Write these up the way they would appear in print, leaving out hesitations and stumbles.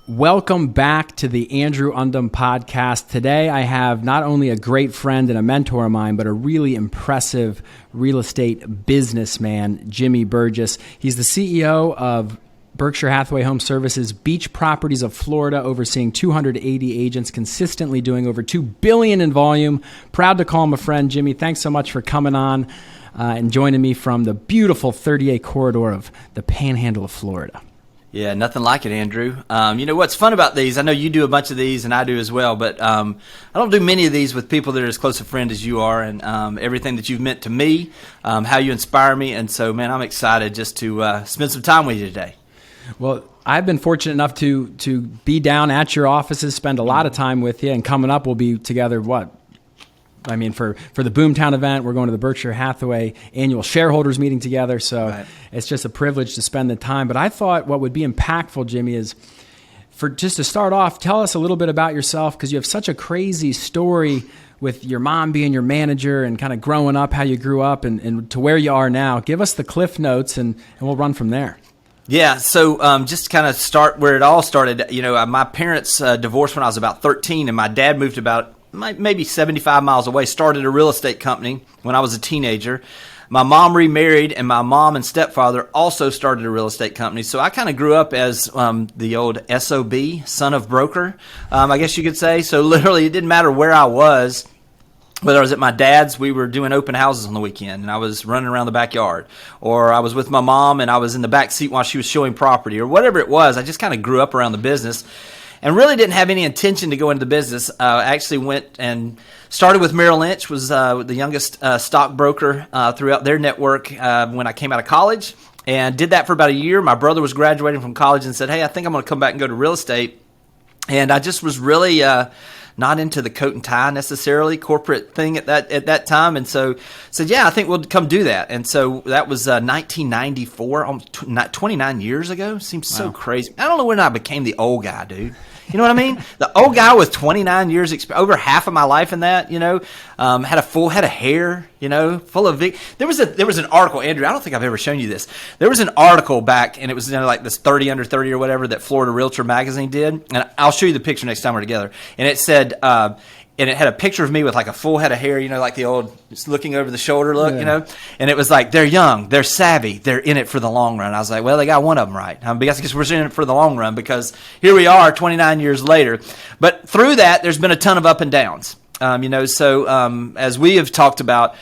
Welcome back to the Andrew Undem podcast. Today I have not only a great friend and a mentor of mine, but a really impressive real estate businessman, Jimmy Burgess. He's the CEO of Berkshire Hathaway Home Services Beach Properties of Florida, overseeing 280 agents, consistently doing over $2 billion in volume. Proud to call him a friend. Jimmy, thanks so much for coming on and joining me from the beautiful 38 corridor of the Panhandle of Florida. Yeah, nothing like it, Andrew. You know what's fun about these? I know you do a bunch of these, and I do as well. But I don't do many of these with people that are as close a friend as you are, and everything that you've meant to me, how you inspire me, and so, man, I'm excited just to spend some time with you today. Well, I've been fortunate enough to be down at your offices, spend a lot of time with you, and coming up we'll be together. For the Boomtown event, we're going to the Berkshire Hathaway annual shareholders meeting together. So right. It's just a privilege to spend the time. But I thought what would be impactful, Jimmy, is for just to start off, tell us a little bit about yourself, because you have such a crazy story with your mom being your manager and kind of growing up, how you grew up and to where you are now. Give us the Cliff Notes and we'll run from there. Yeah, so just to kind of start where it all started, you know, my parents divorced when I was about 13, and my dad moved about maybe 75 miles away, started a real estate company when I was a teenager. My mom remarried, and my mom and stepfather also started a real estate company. So I kind of grew up as the old SOB, son of broker, I guess you could say. So literally it didn't matter where I was. Whether I was at my dad's, we were doing open houses on the weekend, and I was running around the backyard. Or I was with my mom, and I was in the back seat while she was showing property. Or whatever it was, I just kind of grew up around the business. And really didn't have any intention to go into the business. I actually went and started with Merrill Lynch, was the youngest stockbroker throughout their network when I came out of college, and did that for about a year. My brother was graduating from college and said, hey, I think I'm going to come back and go to real estate. And I just was really not into the coat and tie necessarily corporate thing at that time, and so said, yeah, I think we'll come do that. And so that was 1994, almost 29 years ago. Seems so crazy. I don't know when I became the old guy, dude. You know what I mean? The old guy with 29 years, over half of my life in that, you know, had a full head of hair, you know, full of there was an article, Andrew, I don't think I've ever shown you this. There was an article back, and it was like this 30 under 30 or whatever that Florida Realtor magazine did. And I'll show you the picture next time we're together. And it said, and it had a picture of me with like a full head of hair, you know, like the old just looking over the shoulder look, you know. And it was like, they're young, they're savvy, they're in it for the long run. I was like, well, they got one of them right. I guess we're in it for the long run, because here we are 29 years later. But through that, there's been a ton of up and downs. You know, so as we have talked about,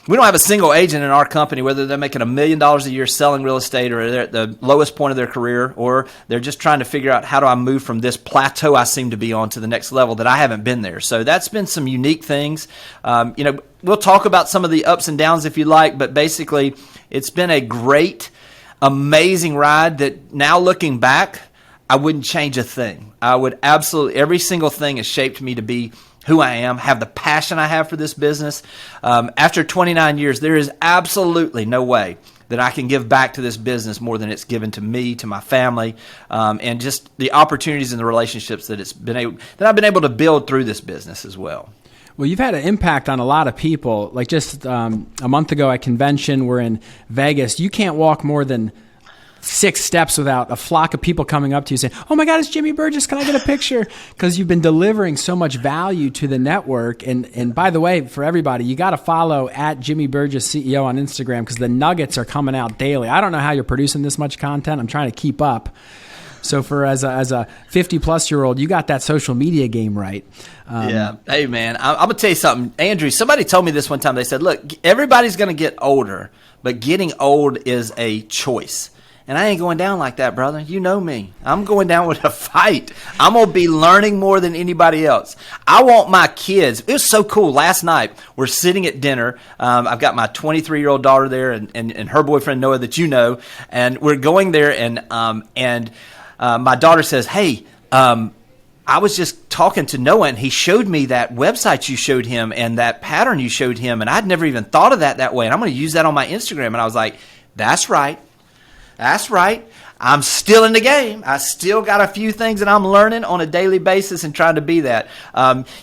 we don't have a single agent in our company, whether they're making $1 million a year selling real estate, or they're at the lowest point of their career, or they're just trying to figure out how do I move from this plateau I seem to be on to the next level that I haven't been there. So that's been some unique things. You know, we'll talk about some of the ups and downs if you like, but basically it's been a great, amazing ride that now looking back, I wouldn't change a thing. I would absolutely, every single thing has shaped me to be who I am, have the passion I have for this business. After 29 years, there is absolutely no way that I can give back to this business more than it's given to me, to my family, and just the opportunities and the relationships that I've been able to build through this business as well. Well, you've had an impact on a lot of people. Like just a month ago at convention, we're in Vegas. You can't walk more than 6 steps without a flock of people coming up to you saying, oh my God, it's Jimmy Burgess. Can I get a picture? Because you've been delivering so much value to the network. And by the way, for everybody, you got to follow at Jimmy Burgess CEO on Instagram, because the nuggets are coming out daily. I don't know how you're producing this much content. I'm trying to keep up. So for as a 50-plus-year-old, you got that social media game right. Yeah. Hey, man, I'm going to tell you something. Andrew, somebody told me this one time. They said, look, everybody's going to get older, but getting old is a choice. And I ain't going down like that, brother. You know me. I'm going down with a fight. I'm going to be learning more than anybody else. I want my kids. It was so cool. Last night, we're sitting at dinner. I've got my 23-year-old daughter there and her boyfriend, Noah, that you know. And we're going there, and my daughter says, hey, I was just talking to Noah, and he showed me that website you showed him and that pattern you showed him, and I'd never even thought of that way. And I'm going to use that on my Instagram. And I was like, that's right. That's right. I'm still in the game. I still got a few things that I'm learning on a daily basis and trying to be that.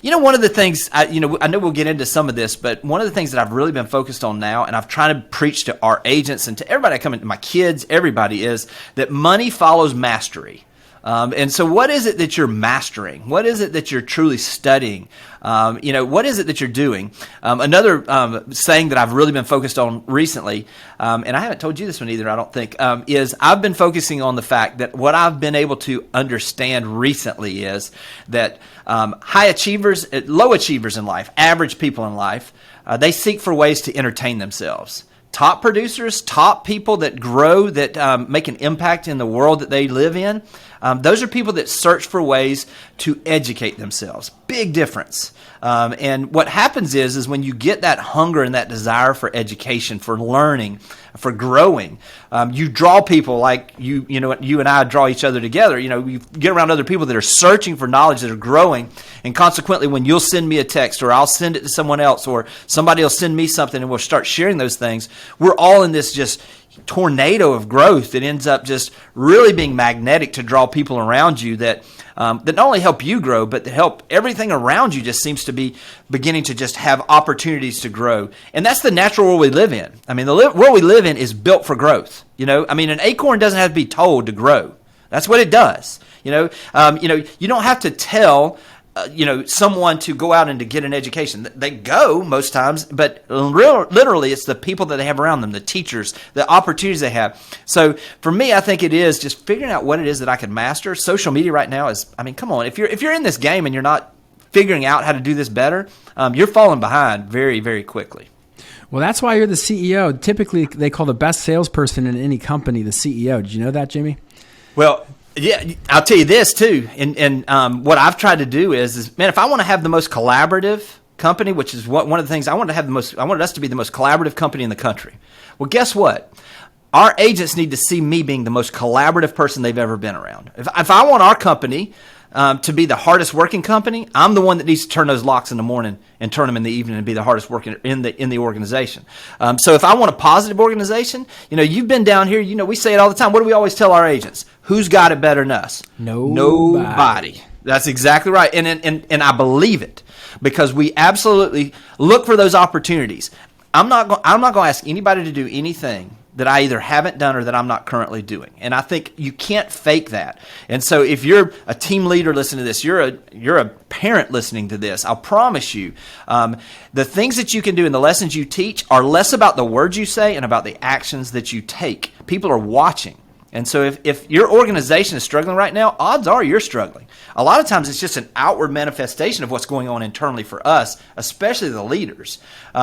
You know, one of the things, I know we'll get into some of this, but one of the things that I've really been focused on now, and I've tried to preach to our agents and to everybody coming, my kids, everybody, is that money follows mastery. And so what is it that you're mastering? What is it that you're truly studying? What is it that you're doing? Another saying that I've really been focused on recently, and I haven't told you this one either, I don't think, is I've been focusing on the fact that what I've been able to understand recently is that high achievers, low achievers in life, average people in life, they seek for ways to entertain themselves. Top producers, top people that grow, that make an impact in the world that they live in, those are people that search for ways to educate themselves. Big difference. And what happens is when you get that hunger and that desire for education, for learning, for growing, you draw people like you and I draw each other together. You get around other people that are searching for knowledge, that are growing, and consequently, when you'll send me a text, or I'll send it to someone else, or somebody will send me something, and we'll start sharing those things, we're all in this just tornado of growth that ends up just really being magnetic to draw people around you that not only help you grow, but that help everything around you just seems to be beginning to just have opportunities to grow. And that's the natural world we live in. I mean, the world we live in is built for growth. An acorn doesn't have to be told to grow. That's what it does. You don't have to tell someone to go out and to get an education. They go most times, but literally it's the people that they have around them, the teachers, the opportunities they have. So for me, I think it is just figuring out what it is that I can master. Social media right now is, come on, if you're in this game and you're not figuring out how to do this better, you're falling behind very, very quickly. Well, that's why you're the CEO. Typically, they call the best salesperson in any company the CEO. Did you know that, Jimmy? Well, yeah, I'll tell you this too, and what I've tried to do is man, if I want to have the most collaborative company, which is one of the things I wanted us to be the most collaborative company in the country. Well, guess what? Our agents need to see me being the most collaborative person they've ever been around. If I want our company to be the hardest working company, I'm the one that needs to turn those locks in the morning and turn them in the evening and be the hardest working in the organization. So if I want a positive organization, you've been down here, we say it all the time. What do we always tell our agents? Who's got it better than us? Nobody. That's exactly right. And I believe it because we absolutely look for those opportunities. I'm not going to ask anybody to do anything that I either haven't done or that I'm not currently doing. And I think you can't fake that. And so if you're a team leader listening to this, you're a parent listening to this, I'll promise you, the things that you can do and the lessons you teach are less about the words you say and about the actions that you take. People are watching. And so if your organization is struggling right now, odds are you're struggling. A lot of times it's just an outward manifestation of what's going on internally for us, especially the leaders.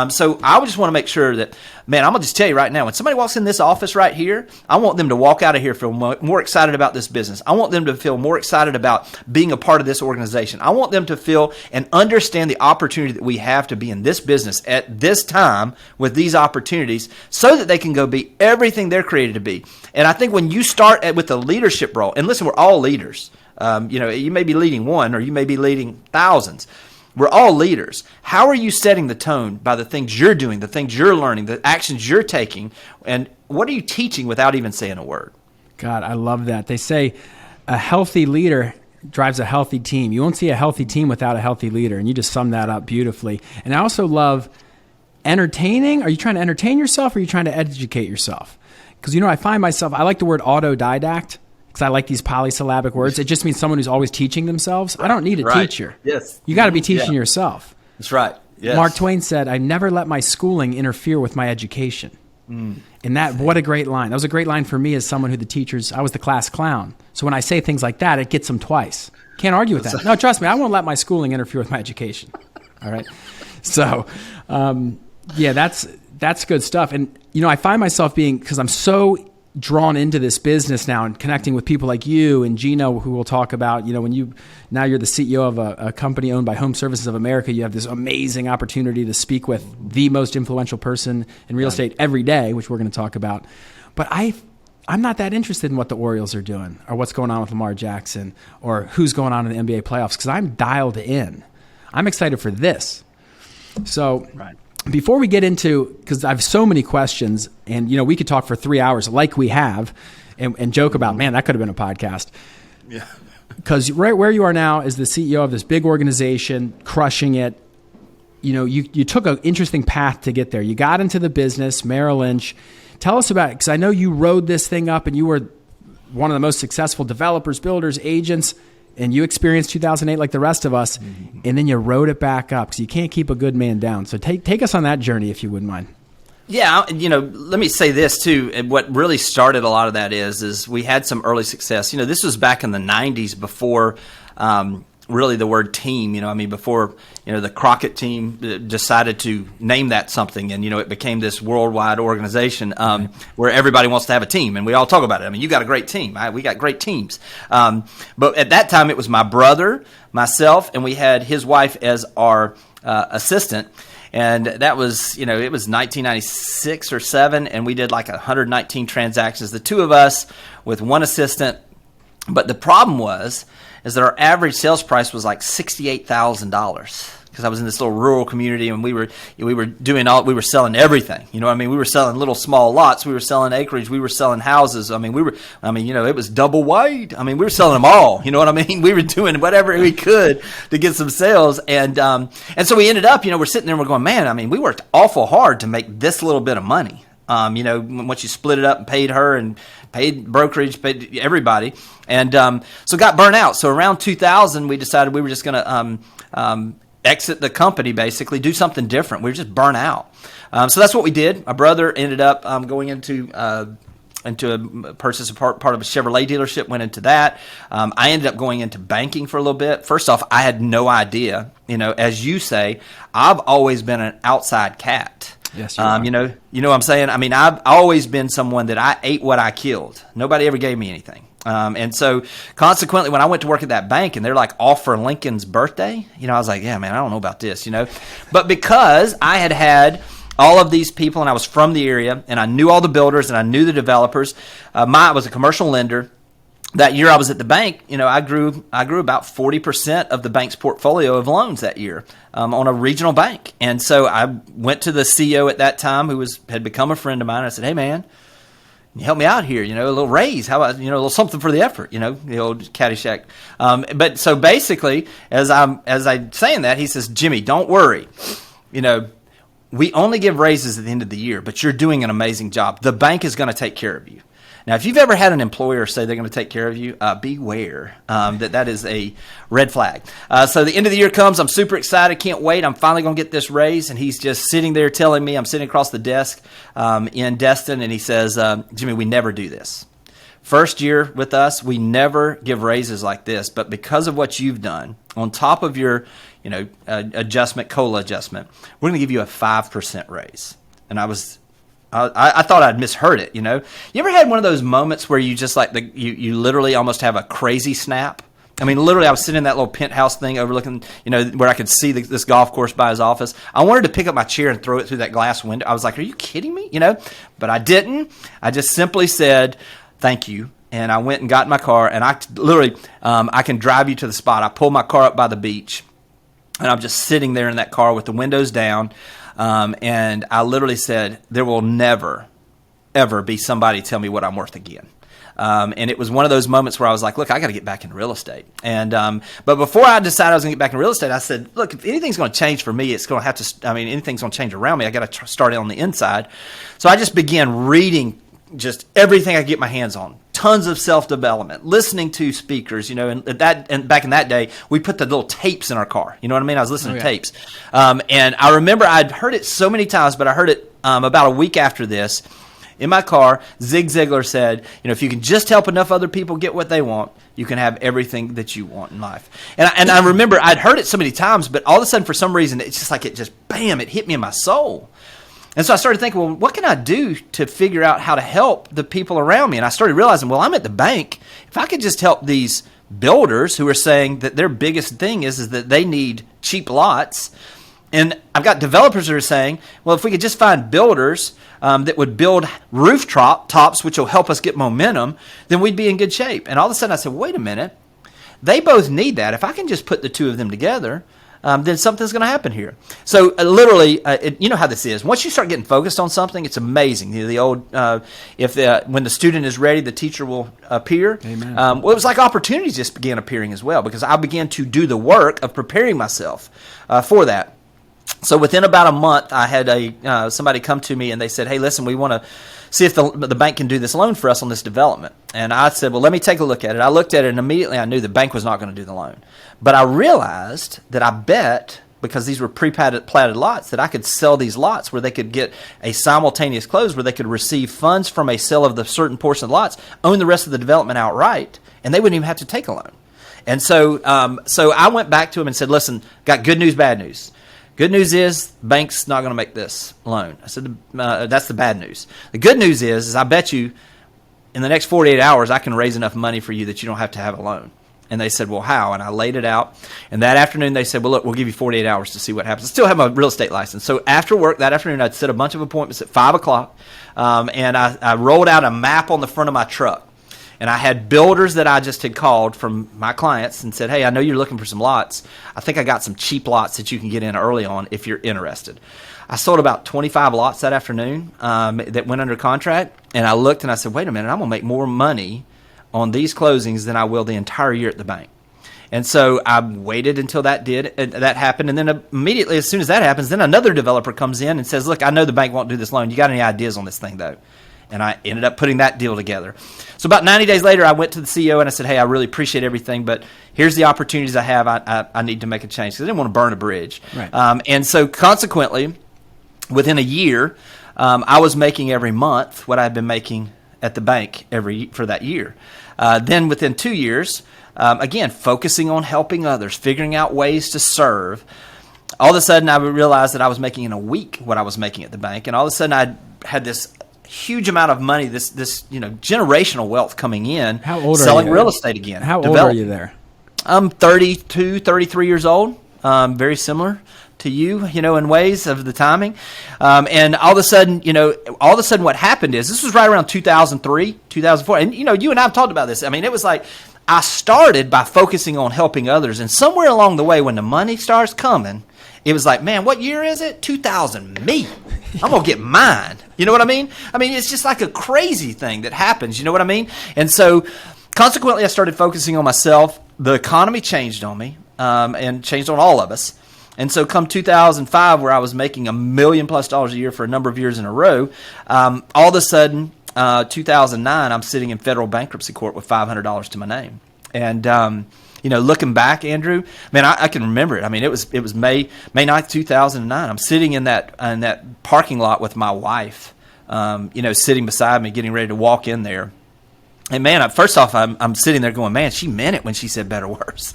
So I would just want to make sure that, man, I'm going to just tell you right now, when somebody walks in this office right here, I want them to walk out of here feel more excited about this business. I want them to feel more excited about being a part of this organization. I want them to feel and understand the opportunity that we have to be in this business at this time with these opportunities so that they can go be everything they're created to be. And I think when you start with the leadership role, and listen, we're all leaders. You may be leading one or you may be leading thousands. We're all leaders. How are you setting the tone by the things you're doing, the things you're learning, the actions you're taking, and what are you teaching without even saying a word? God, I love that. They say a healthy leader drives a healthy team. You won't see a healthy team without a healthy leader, and you just summed that up beautifully. And I also love entertaining. Are you trying to entertain yourself or are you trying to educate yourself? Because, I find myself, I like the word autodidact because I like these polysyllabic words. It just means someone who's always teaching themselves. I don't need a teacher. Yes. You got to be teaching yourself. That's right. Yes. Mark Twain said, I never let my schooling interfere with my education. And what a great line. That was a great line for me as someone who I was the class clown. So when I say things like that, it gets them twice. Can't argue with that. No, trust me, I won't let my schooling interfere with my education. All right. So, that's good stuff. And, I find myself because I'm so drawn into this business now and connecting with people like you and Gino, who we'll talk about, now you're the CEO of a company owned by Home Services of America. You have this amazing opportunity to speak with the most influential person in real estate every day, which we're going to talk about. But I'm not that interested in what the Orioles are doing or what's going on with Lamar Jackson or who's going on in the NBA playoffs because I'm dialed in. I'm excited for this. So before we get into, because I have so many questions and, we could talk for 3 hours like we have and joke about, man, that could have been a podcast. Yeah. Because right where you are now is the CEO of this big organization, crushing it. You took an interesting path to get there. You got into the business, Merrill Lynch. Tell us about it, because I know you rode this thing up and you were one of the most successful developers, builders, agents, and you experienced 2008 like the rest of us, and then you rode it back up because you can't keep a good man down. So take us on that journey if you wouldn't mind. Yeah, let me say this too. And what really started a lot of that is we had some early success. This was back in the 90s before really the word team, before, the Crockett team decided to name that something, and, it became this worldwide organization where everybody wants to have a team, and we all talk about it. You got a great team. We got great teams. But at that time, it was my brother, myself, and we had his wife as our assistant. And that was, it was 1996 or 7, and we did like 119 transactions, the two of us with one assistant. But the problem is that our average sales price was like $68,000 because I was in this little rural community, and we were selling everything. We were selling little small lots, we were selling acreage, we were selling houses. It was double wide. We were selling them all. You know what I mean? We were doing whatever we could to get some sales, and so we ended up, we're sitting there and we're going, man, we worked awful hard to make this little bit of money. Once you split it up and paid her and paid brokerage, paid everybody, and so got burnt out. So around 2000, we decided we were just going to exit the company, basically do something different. We were just burnt out. So that's what we did. My brother ended up going into a purchase part of a Chevrolet dealership, went into that. I ended up going into banking for a little bit. First off, I had no idea. As you say, I've always been an outside cat. Yes, you are. You know what I'm saying? I've always been someone that I ate what I killed. Nobody ever gave me anything. And so consequently, when I went to work at that bank and they're like off for Lincoln's birthday, I was like, yeah, man, I don't know about this, But because I had all of these people and I was from the area and I knew all the builders and I knew the developers, I was a commercial lender. That year I was at the bank, I grew about 40% of the bank's portfolio of loans that year on a regional bank. And so I went to the CEO at that time who had become a friend of mine. I said, hey, man, can you help me out here? A little raise. How about, a little something for the effort, the old Caddyshack. But so basically, as I'm saying that, he says, Jimmy, don't worry. We only give raises at the end of the year, but you're doing an amazing job. The bank is going to take care of you. Now, if you've ever had an employer say they're going to take care of you, beware. That is a red flag. So the end of the year comes. I'm super excited. Can't wait. I'm finally going to get this raise. And he's just sitting there telling me, I'm sitting across the desk in Destin, and he says, Jimmy, we never do this. First year with us, we never give raises like this. But because of what you've done, on top of your COLA adjustment, we're going to give you a 5% raise. And I thought I'd misheard it, You ever had one of those moments where you just you literally almost have a crazy snap? Literally, I was sitting in that little penthouse thing overlooking, where I could see this golf course by his office. I wanted to pick up my chair and throw it through that glass window. I was like, are you kidding me? But I didn't. I just simply said, thank you. And I went and got in my car, and I literally, I can drive you to the spot. I pulled my car up by the beach, and I'm just sitting there in that car with the windows down. And I literally said, there will never, ever be somebody tell me what I'm worth again. And it was one of those moments where I was like, look, I got to get back in real estate. And but before I decided I was going to get back in real estate, I said, look, if anything's going to change for me, it's going to have to, anything's going to change around me. I got to start it on the inside. So I just began reading just everything I could get my hands on. Tons of self-development, listening to speakers, and back in that day, we put the little tapes in our car. You know what I mean? I was listening to tapes. And I remember I'd heard it so many times, but I heard it about a week after this in my car. Zig Ziglar said, if you can just help enough other people get what they want, you can have everything that you want in life. And I remember I'd heard it so many times, but all of a sudden, for some reason, it's just like bam, it hit me in my soul. And so I started thinking, well, what can I do to figure out how to help the people around me? And I started realizing, well, I'm at the bank. If I could just help these builders who are saying that their biggest thing is that they need cheap lots. And I've got developers that are saying, well, if we could just find builders that would build roof tops, which will help us get momentum, then we'd be in good shape. And all of a sudden I said, wait a minute. They both need that. If I can just put the two of them together, then something's going to happen here. So literally, you know how this is. Once you start getting focused on something, it's amazing. The old, when the student is ready, the teacher will appear. Amen. Well, it was like opportunities just began appearing as well, because I began to do the work of preparing myself for that. So within about a month, I had somebody come to me and they said, hey, listen, we want to see if the bank can do this loan for us on this development. And I said, well, let me take a look at it. I looked at it, and immediately I knew the bank was not going to do the loan. But I realized that I bet, because these were pre-platted lots, that I could sell these lots where they could get a simultaneous close, where they could receive funds from a sale of the certain portion of the lots, own the rest of the development outright, and they wouldn't even have to take a loan. And so I went back to him and said, listen, got good news, bad news. Good news is the bank's not going to make this loan. I said, that's the bad news. The good news is I bet you in the next 48 hours I can raise enough money for you that you don't have to have a loan. And they said, well, how? And I laid it out. And that afternoon they said, well, look, we'll give you 48 hours to see what happens. I still have my real estate license. So after work that afternoon, I'd set a bunch of appointments at 5 o'clock. And I rolled out a map on the front of my truck. And I had builders that I just had called from my clients and said, hey, I know you're looking for some lots. I think I got some cheap lots that you can get in early on if you're interested. I sold about 25 lots that afternoon that went under contract. And I looked and I said, wait a minute, I'm going to make more money on these closings than I will the entire year at the bank. And so I waited until that happened. And then immediately, as soon as that happens, then another developer comes in and says, look, I know the bank won't do this loan. You got any ideas on this thing, though? And I ended up putting that deal together. So about 90 days later, I went to the CEO and I said, hey, I really appreciate everything, but here's the opportunities I have. I need to make a change because I didn't want to burn a bridge. Right. And so consequently, within a year, I was making every month what I had been making at the bank for that year. Then within 2 years, again, focusing on helping others, figuring out ways to serve, all of a sudden I realized that I was making in a week what I was making at the bank. And all of a sudden I had this huge amount of money, this generational wealth coming in. How old selling are you? real estate again. How old are you there? I'm 32, 33 years old. Very similar to you, in ways of the timing. And all of a sudden, what happened is, this was right around 2003, 2004. And, you and I have talked about this. I mean, it was like, I started by focusing on helping others. And somewhere along the way, when the money starts coming, it was like, man, what year is it? 2000, me. I'm going to get mine. You know what I mean? I mean, it's just like a crazy thing that happens. You know what I mean? And so consequently, I started focusing on myself. The economy changed on me and changed on all of us. And so come 2005, where I was making $1 million+ a year for a number of years in a row, all of a sudden, 2009, I'm sitting in federal bankruptcy court with $500 to my name. And, looking back, Andrew, man, I can remember it. I mean, it was May 9th, 2009. I'm sitting in that parking lot with my wife, sitting beside me, getting ready to walk in there. And man, first off, I'm sitting there going, man, she meant it when she said better, worse.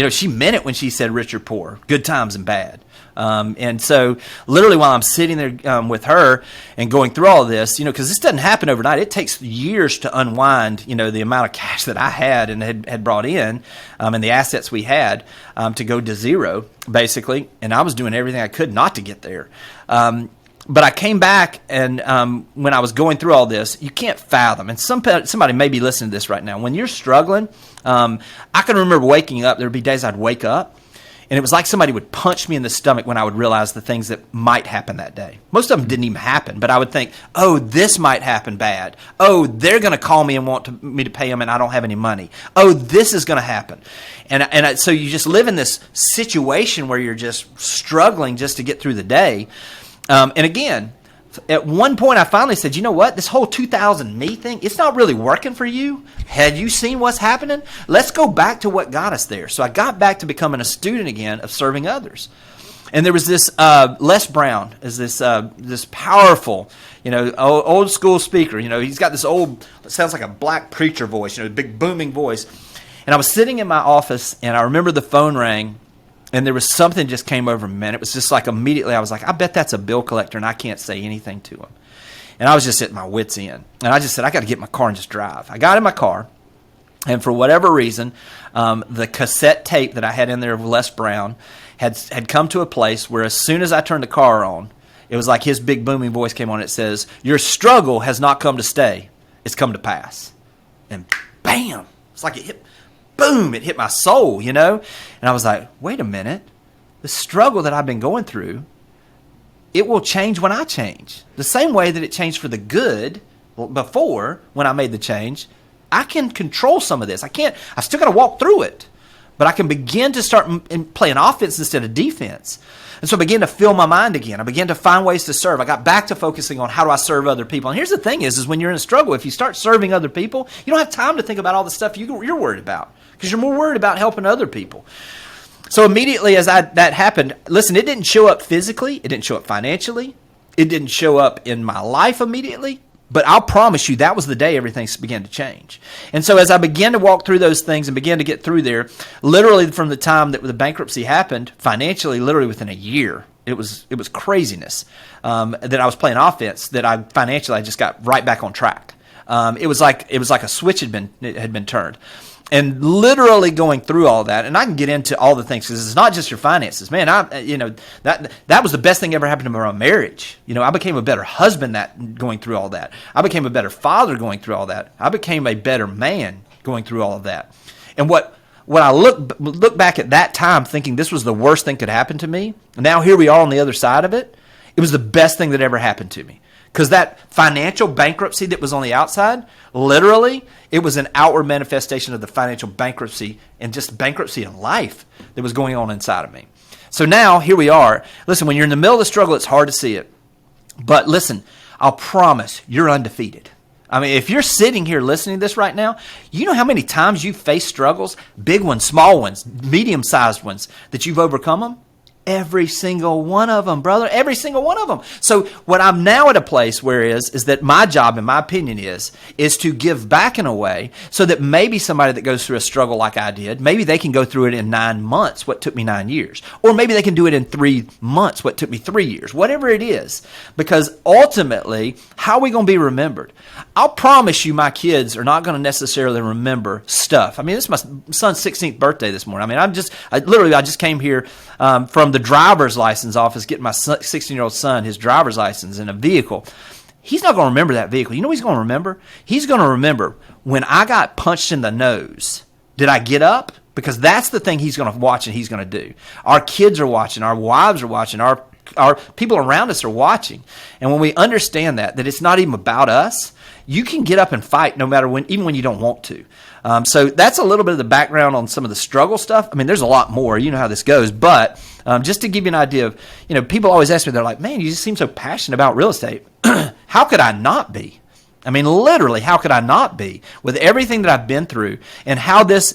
She meant it when she said rich or poor, good times and bad. And so literally while I'm sitting there with her and going through all of this, because this doesn't happen overnight. It takes years to unwind, the amount of cash that I had and had brought in and the assets we had to go to zero, basically. And I was doing everything I could not to get there. But I came back, and when I was going through all this, you can't fathom. And somebody may be listening to this right now. When you're struggling, I can remember waking up. There would be days I'd wake up, and it was like somebody would punch me in the stomach when I would realize the things that might happen that day. Most of them didn't even happen, but I would think, oh, this might happen bad. Oh, they're going to call me and want me to pay them, and I don't have any money. Oh, this is going to happen. And so you just live in this situation where you're just struggling just to get through the day. And again, at one point I finally said, you know what? This whole 2000 me thing, it's not really working for you. Had you seen what's happening? Let's go back to what got us there. So I got back to becoming a student again of serving others. And there was this Les Brown, is this powerful, old school speaker. He's got this old, it sounds like a black preacher voice, big booming voice. And I was sitting in my office, and I remember the phone rang. And there was something just came over me, man. It was just like immediately I was like, I bet that's a bill collector, and I can't say anything to him. And I was just at my wit's end. And I just said, I got to get in my car and just drive. I got in my car, and for whatever reason, the cassette tape that I had in there of Les Brown had come to a place where as soon as I turned the car on, it was like his big booming voice came on. It says, your struggle has not come to stay. It's come to pass. And bam! It's like it hit. Boom, it hit my soul, And I was like, wait a minute. The struggle that I've been going through, it will change when I change. The same way that it changed for the good before when I made the change, I can control some of this. I still got to walk through it. but I can begin to start playing offense instead of defense. And so I began to fill my mind again. I began to find ways to serve. I got back to focusing on how do I serve other people. And here's the thing is when you're in a struggle, if you start serving other people, you don't have time to think about all the stuff you're worried about because you're more worried about helping other people. So immediately as that happened, listen, it didn't show up physically. It didn't show up financially. It didn't show up in my life immediately. But I'll promise you that was the day everything began to change. And so as I began to walk through those things and began to get through there, literally from the time that the bankruptcy happened, financially, literally within a year, it was craziness that I was playing offense, that I just got right back on track. It was like a switch had been turned. And literally going through all that, and I can get into all the things because it's not just your finances, man. That was the best thing ever happened to my marriage. I became a better husband going through all that. I became a better father going through all that. I became a better man going through all of that. And what I look back at that time, thinking this was the worst thing could happen to me. And now here we are on the other side of it. It was the best thing that ever happened to me. Because that financial bankruptcy that was on the outside, literally, it was an outward manifestation of the financial bankruptcy and just bankruptcy in life that was going on inside of me. So now, here we are. Listen, when you're in the middle of the struggle, it's hard to see it. But listen, I'll promise you're undefeated. I mean, if you're sitting here listening to this right now, you know how many times you've faced struggles, big ones, small ones, medium-sized ones, that you've overcome them? Every single one of them, brother. Every single one of them. So what I'm now at a place where is that my job, in my opinion, is to give back in a way so that maybe somebody that goes through a struggle like I did, maybe they can go through it in 9 months, what took me 9 years. Or maybe they can do it in 3 months, what took me 3 years. Whatever it is. Because ultimately, how are we going to be remembered? I'll promise you my kids are not going to necessarily remember stuff. I mean, this is my son's 16th birthday this morning. I mean, I just came here from the driver's license office, getting my 16-year-old son his driver's license in a vehicle. He's not going to remember that vehicle. You know what he's going to remember? He's going to remember when I got punched in the nose. Did I get up? Because that's the thing he's going to watch and he's going to do. Our kids are watching. Our wives are watching. Our people around us are watching. And when we understand that it's not even about us, you can get up and fight no matter when, even when you don't want to. So that's a little bit of the background on some of the struggle stuff. I mean, there's a lot more. You know how this goes. But just to give you an idea of, people always ask me, they're like, man, you just seem so passionate about real estate. How could I not be? I mean, literally, how could I not be with everything that I've been through and how this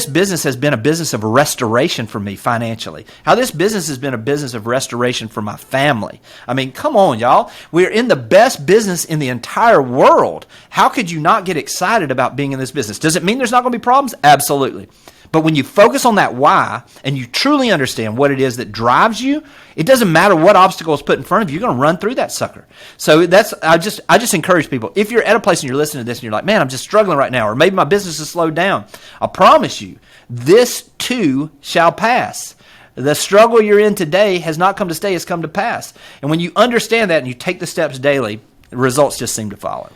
business has been a business of restoration for me financially, how this business has been a business of restoration for my family. I mean, come on, y'all. We're in the best business in the entire world. How could you not get excited about being in this business? Does it mean there's not going to be problems? Absolutely. But when you focus on that why and you truly understand what it is that drives you, it doesn't matter what obstacle is put in front of you. You're going to run through that sucker. So I just encourage people, if you're at a place and you're listening to this and you're like, man, I'm just struggling right now, or maybe my business has slowed down, I promise you, this too shall pass. The struggle you're in today has not come to stay, it's come to pass. And when you understand that and you take the steps daily, the results just seem to follow.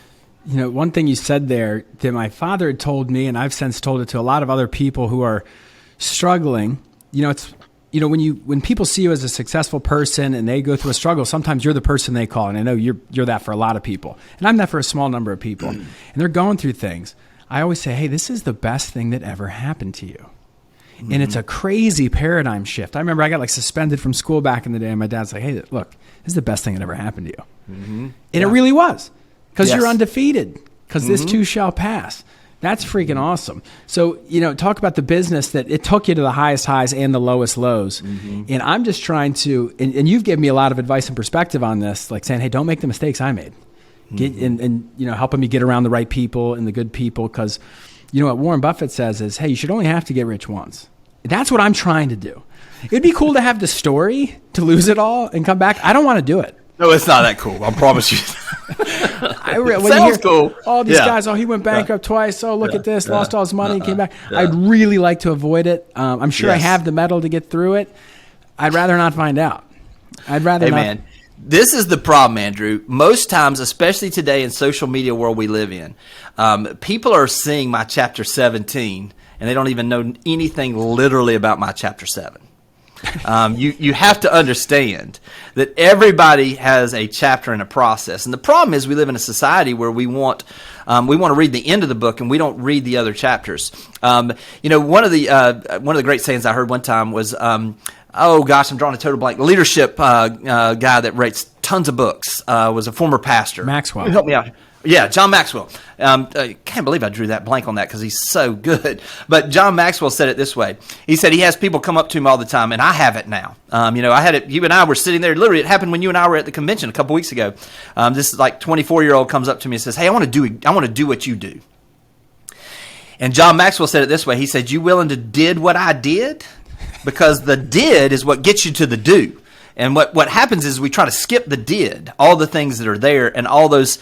One thing you said there that my father had told me, and I've since told it to a lot of other people who are struggling, when people see you as a successful person and they go through a struggle, sometimes you're the person they call. And I know you're that for a lot of people. And I'm that for a small number of people. And they're going through things. I always say, hey, this is the best thing that ever happened to you. Mm-hmm. And it's a crazy paradigm shift. I remember I got suspended from school back in the day, and my dad's like, hey, look, this is the best thing that ever happened to you. Mm-hmm. And it really was. Because you're undefeated, because this too shall pass. That's freaking awesome. So, talk about the business that it took you to the highest highs and the lowest lows. Mm-hmm. And I'm just trying to, and you've given me a lot of advice and perspective on this, like saying, hey, don't make the mistakes I made. Mm-hmm. Helping me get around the right people and the good people. Because, what Warren Buffett says is, hey, you should only have to get rich once. That's what I'm trying to do. It'd be cool to have the story to lose it all and come back. I don't want to do it. No, it's not that cool. I promise you. Sounds cool. All these guys, he went bankrupt twice. Oh, look at this. Lost all his money and came back. I'd really like to avoid it. I'm sure I have the metal to get through it. I'd rather not find out. I'd rather not. Hey, man, this is the problem, Andrew. Most times, especially today in social media world we live in, people are seeing my chapter 17, and they don't even know anything literally about my chapter 7. You have to understand that everybody has a chapter and a process. And the problem is we live in a society where we want we want to read the end of the book, and we don't read the other chapters. One of the great sayings I heard one time was, oh gosh, I'm drawing a total blank. Leadership guy that writes tons of books was a former pastor. Maxwell. Help me out. Yeah, John Maxwell. I can't believe I drew that blank on that because he's so good. But John Maxwell said it this way. He said he has people come up to him all the time, and I have it now. I had it. You and I were sitting there. Literally, it happened when you and I were at the convention a couple weeks ago. This 24-year-old comes up to me and says, "Hey, I want to do what you do." And John Maxwell said it this way. He said, "You willing to did what I did? Because the did is what gets you to the do." And what happens is we try to skip the did, all the things that are there, and all those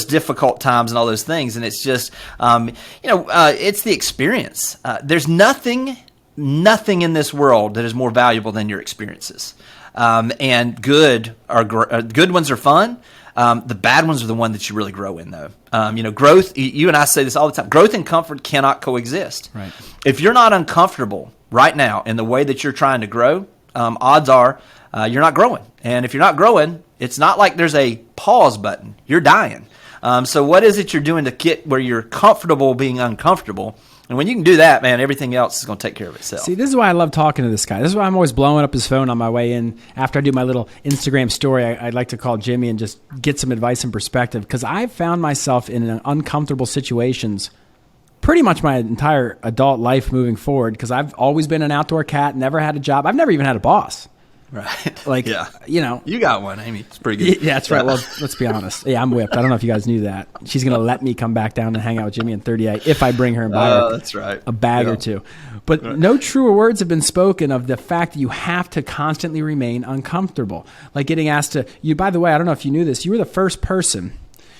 difficult times and all those things. And it's just, it's the experience. There's nothing in this world that is more valuable than your experiences. And good ones are fun. The bad ones are the one that you really grow in, though. Growth. You and I say this all the time. Growth and comfort cannot coexist. Right. If you're not uncomfortable right now in the way that you're trying to grow, odds are you're not growing. And if you're not growing, it's not like there's a pause button. You're dying. So what is it you're doing to get where you're comfortable being uncomfortable? And when you can do that, man, everything else is going to take care of itself. See, this is why I love talking to this guy. This is why I'm always blowing up his phone on my way in. After I do my little Instagram story, I'd like to call Jimmy and just get some advice and perspective, because I've found myself in uncomfortable situations pretty much my entire adult life moving forward, because I've always been an outdoor cat, never had a job. I've never even had a boss. Right. Yeah. You got one, Amy. It's pretty good. Yeah, that's right. Well, let's be honest. Yeah, I'm whipped. I don't know if you guys knew that. She's going to let me come back down and hang out with Jimmy in 38 if I bring her and buy her that's right. a bag or two. But no truer words have been spoken of the fact that you have to constantly remain uncomfortable. Like getting asked to, by the way, I don't know if you knew this, you were the first person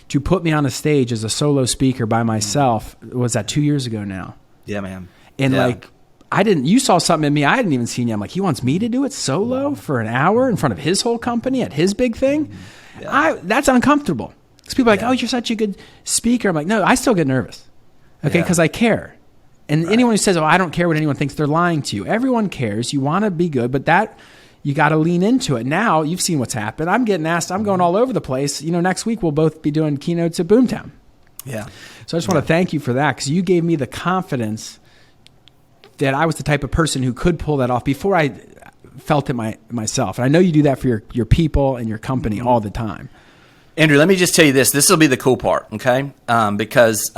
to put me on a stage as a solo speaker by myself. Was that 2 years ago now? Yeah, man. And you saw something in me I hadn't even seen yet. I'm like, he wants me to do it solo for an hour in front of his whole company at his big thing? Yeah. That's uncomfortable. Because people are like, oh, you're such a good speaker. I'm like, no, I still get nervous. Okay, because I care. And anyone who says, oh, I don't care what anyone thinks, they're lying to you. Everyone cares. You want to be good, but you got to lean into it. Now, you've seen what's happened. I'm getting asked. I'm going all over the place. Next week we'll both be doing keynotes at Boomtown. Yeah. So I just want to thank you for that, because you gave me the confidence that I was the type of person who could pull that off before I felt it myself. And I know you do that for your people and your company all the time. Andrew, let me just tell you this. This will be the cool part, okay? Because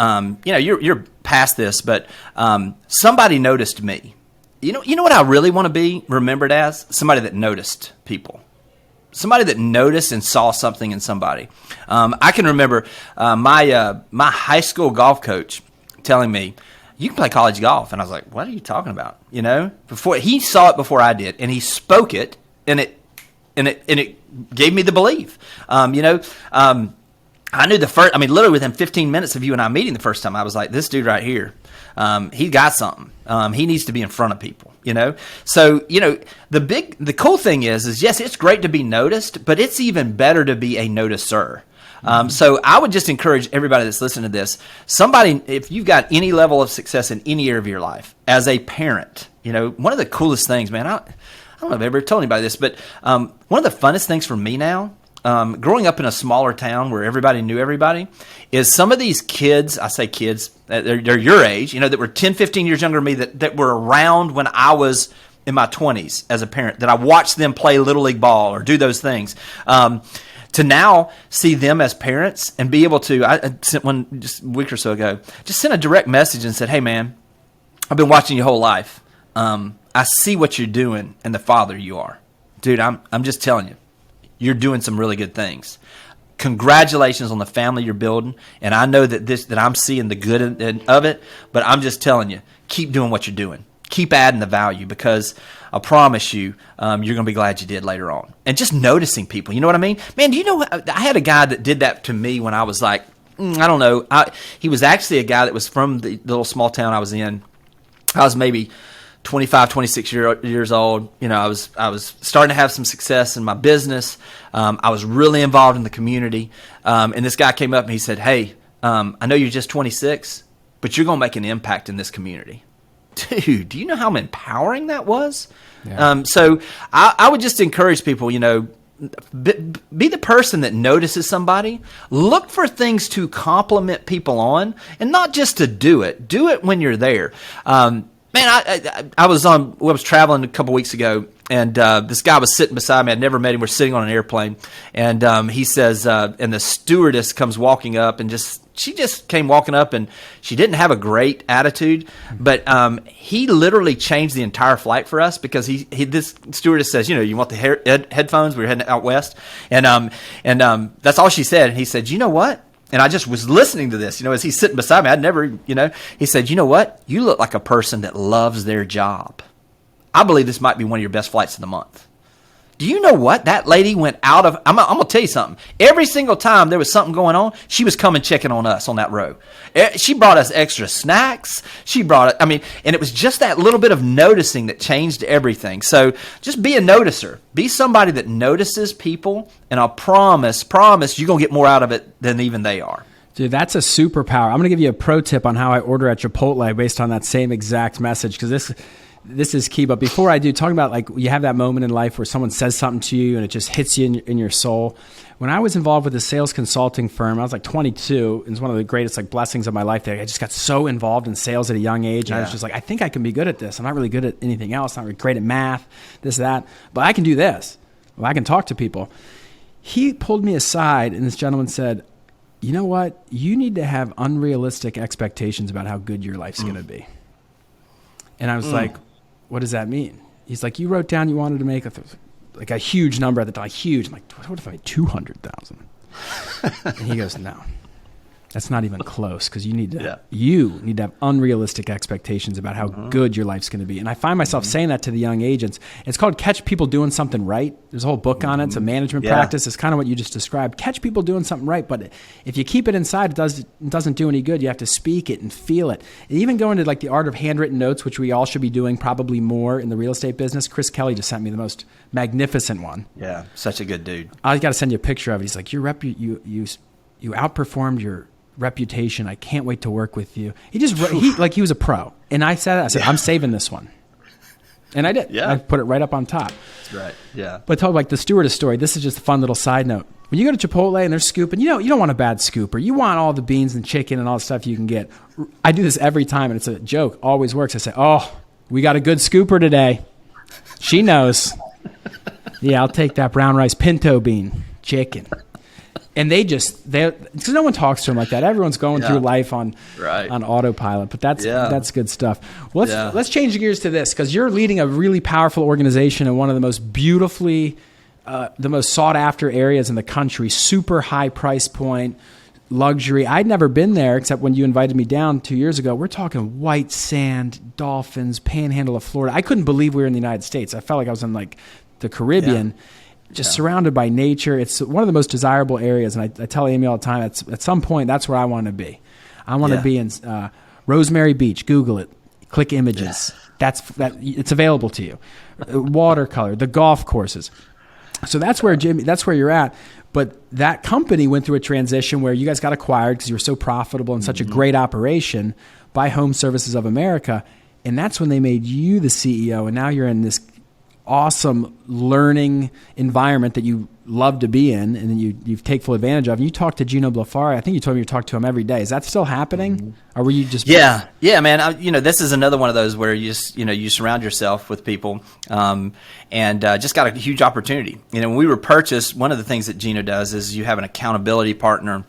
you're past this, but somebody noticed me. You know what I really want to be remembered as? Somebody that noticed people. Somebody that noticed and saw something in somebody. I can remember my high school golf coach telling me, you can play college golf. And I was like, what are you talking about? Before he saw it before I did, and he spoke it, and it gave me the belief. I knew literally within 15 minutes of you and I meeting the first time, I was like, this dude right here, he got something. He needs to be in front of people, So, the cool thing is yes, it's great to be noticed, but it's even better to be a noticer. So I would just encourage everybody that's listening to this, if you've got any level of success in any area of your life, as a parent, one of the coolest things, man, I don't know if I've ever told anybody this, but one of the funnest things for me now, growing up in a smaller town where everybody knew everybody, is some of these kids, I say kids, they're your age, that were 10, 15 years younger than me, that were around when I was in my 20s as a parent, that I watched them play Little League ball or do those things. To now see them as parents and be able to, I sent one just a week or so ago, just sent a direct message and said, hey man, I've been watching your whole life. I see what you're doing and the father you are. Dude, I'm just telling you, you're doing some really good things. Congratulations on the family you're building. And I know that I'm seeing the good of it, but I'm just telling you, keep doing what you're doing. Keep adding the value, because I promise you, you're going to be glad you did later on. And just noticing people, you know what I mean? Man, do you know, I had a guy that did that to me when I was like, I don't know. He was actually a guy that was from the little small town I was in. I was maybe 25, 26 years old. I was starting to have some success in my business. I was really involved in the community. And this guy came up and he said, hey, I know you're just 26, but you're going to make an impact in this community. Dude, do you know how empowering that was? Yeah. So I would just encourage people, be the person that notices somebody. Look for things to compliment people on, and not just to do it. Do it when you're there. Man, I was traveling a couple weeks ago, and this guy was sitting beside me. I'd never met him. We're sitting on an airplane, and he says, and the stewardess comes walking up, and she just came walking up, and she didn't have a great attitude, but he literally changed the entire flight for us, because this stewardess says, you want the headphones? We were heading out west, and that's all she said. And he said, you know what? And I just was listening to this, as he's sitting beside me. I'd never, he said, you know what? You look like a person that loves their job. I believe this might be one of your best flights of the month. Do you know what? That lady went out of, I'm going to tell you something. Every single time there was something going on, she was coming checking on us on that row. She brought us extra snacks. She brought it, and it was just that little bit of noticing that changed everything. So just be a noticer. Be somebody that notices people, and I'll promise you're going to get more out of it than even they are. Dude, that's a superpower. I'm going to give you a pro tip on how I order at Chipotle based on that same exact message, because this is key. But before I do, talking about like you have that moment in life where someone says something to you and it just hits you in your soul. When I was involved with a sales consulting firm, I was like 22. It was one of the greatest like blessings of my life there. I just got so involved in sales at a young age. And I was just like, I think I can be good at this. I'm not really good at anything else. Not really great at math, this, that. But I can do this. Well, I can talk to people. He pulled me aside, and this gentleman said, you know what? You need to have unrealistic expectations about how good your life's going to be. And I was like, what does that mean? He's like, you wrote down you wanted to make a huge number at the time, huge. I'm like, what if I made 200,000? And he goes, no, that's not even close, because you need to have unrealistic expectations about how good your life's going to be. And I find myself saying that to the young agents. It's called Catch People Doing Something Right. There's a whole book on it. It's a management practice. It's kind of what you just described. Catch people doing something right, but if you keep it inside, it doesn't do any good. You have to speak it and feel it. And even go into like the art of handwritten notes, which we all should be doing probably more in the real estate business. Chris Kelly just sent me the most magnificent one. Yeah, such a good dude. I got to send you a picture of it. He's like, you outperformed your reputation. I can't wait to work with you. He was a pro. And I said, I'm saving this one. And I did. Yeah. I put it right up on top. That's right. Yeah. But tell like the stewardess story. This is just a fun little side note. When you go to Chipotle and they're scooping, you don't want a bad scooper. You want all the beans and chicken and all the stuff you can get. I do this every time, and it's a joke. Always works. I say, oh, we got a good scooper today. She knows. Yeah, I'll take that brown rice pinto bean chicken. And because no one talks to them like that. Everyone's going through life on autopilot, but that's good stuff. Well, let's change gears to this, because you're leading a really powerful organization in one of the most beautifully, the most sought after areas in the country. Super high price point, luxury. I'd never been there except when you invited me down 2 years ago. We're talking white sand, dolphins, panhandle of Florida. I couldn't believe we were in the United States. I felt like I was in like the Caribbean. Yeah. Just surrounded by nature. It's one of the most desirable areas. And I tell Amy all the time, at some point, that's where I want to be. I want to be in Rosemary Beach. Google it. Click images. It's available to you. Watercolor, the golf courses. So that's where that's where you're at. But that company went through a transition where you guys got acquired because you were so profitable and such a great operation by Home Services of America. And that's when they made you the CEO. And now you're in this awesome learning environment that you love to be in, and then you take full advantage of. And you talk to Gino Blafari. I think you told me you talk to him every day. Is that still happening, or were you just? Yeah, man. This is another one of those where you just you surround yourself with people, and just got a huge opportunity. When we were purchased, one of the things that Gino does is you have an accountability partner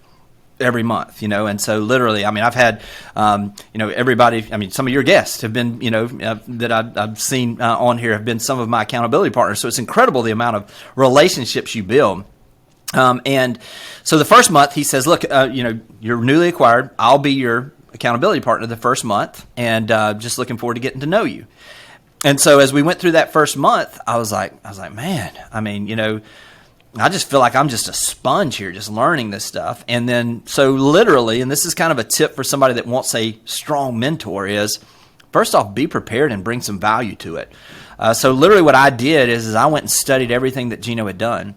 every month, and so literally, I've had, everybody, some of your guests have been, that I've seen on here have been some of my accountability partners. So it's incredible the amount of relationships you build. And so the first month he says, look, you're newly acquired. I'll be your accountability partner the first month, and just looking forward to getting to know you. And so as we went through that first month, I was like, man, I just feel like I'm just a sponge here, just learning this stuff. And then, so literally, and this is kind of a tip for somebody that wants a strong mentor, is first off, be prepared and bring some value to it. So literally what I did is I went and studied everything that Gino had done,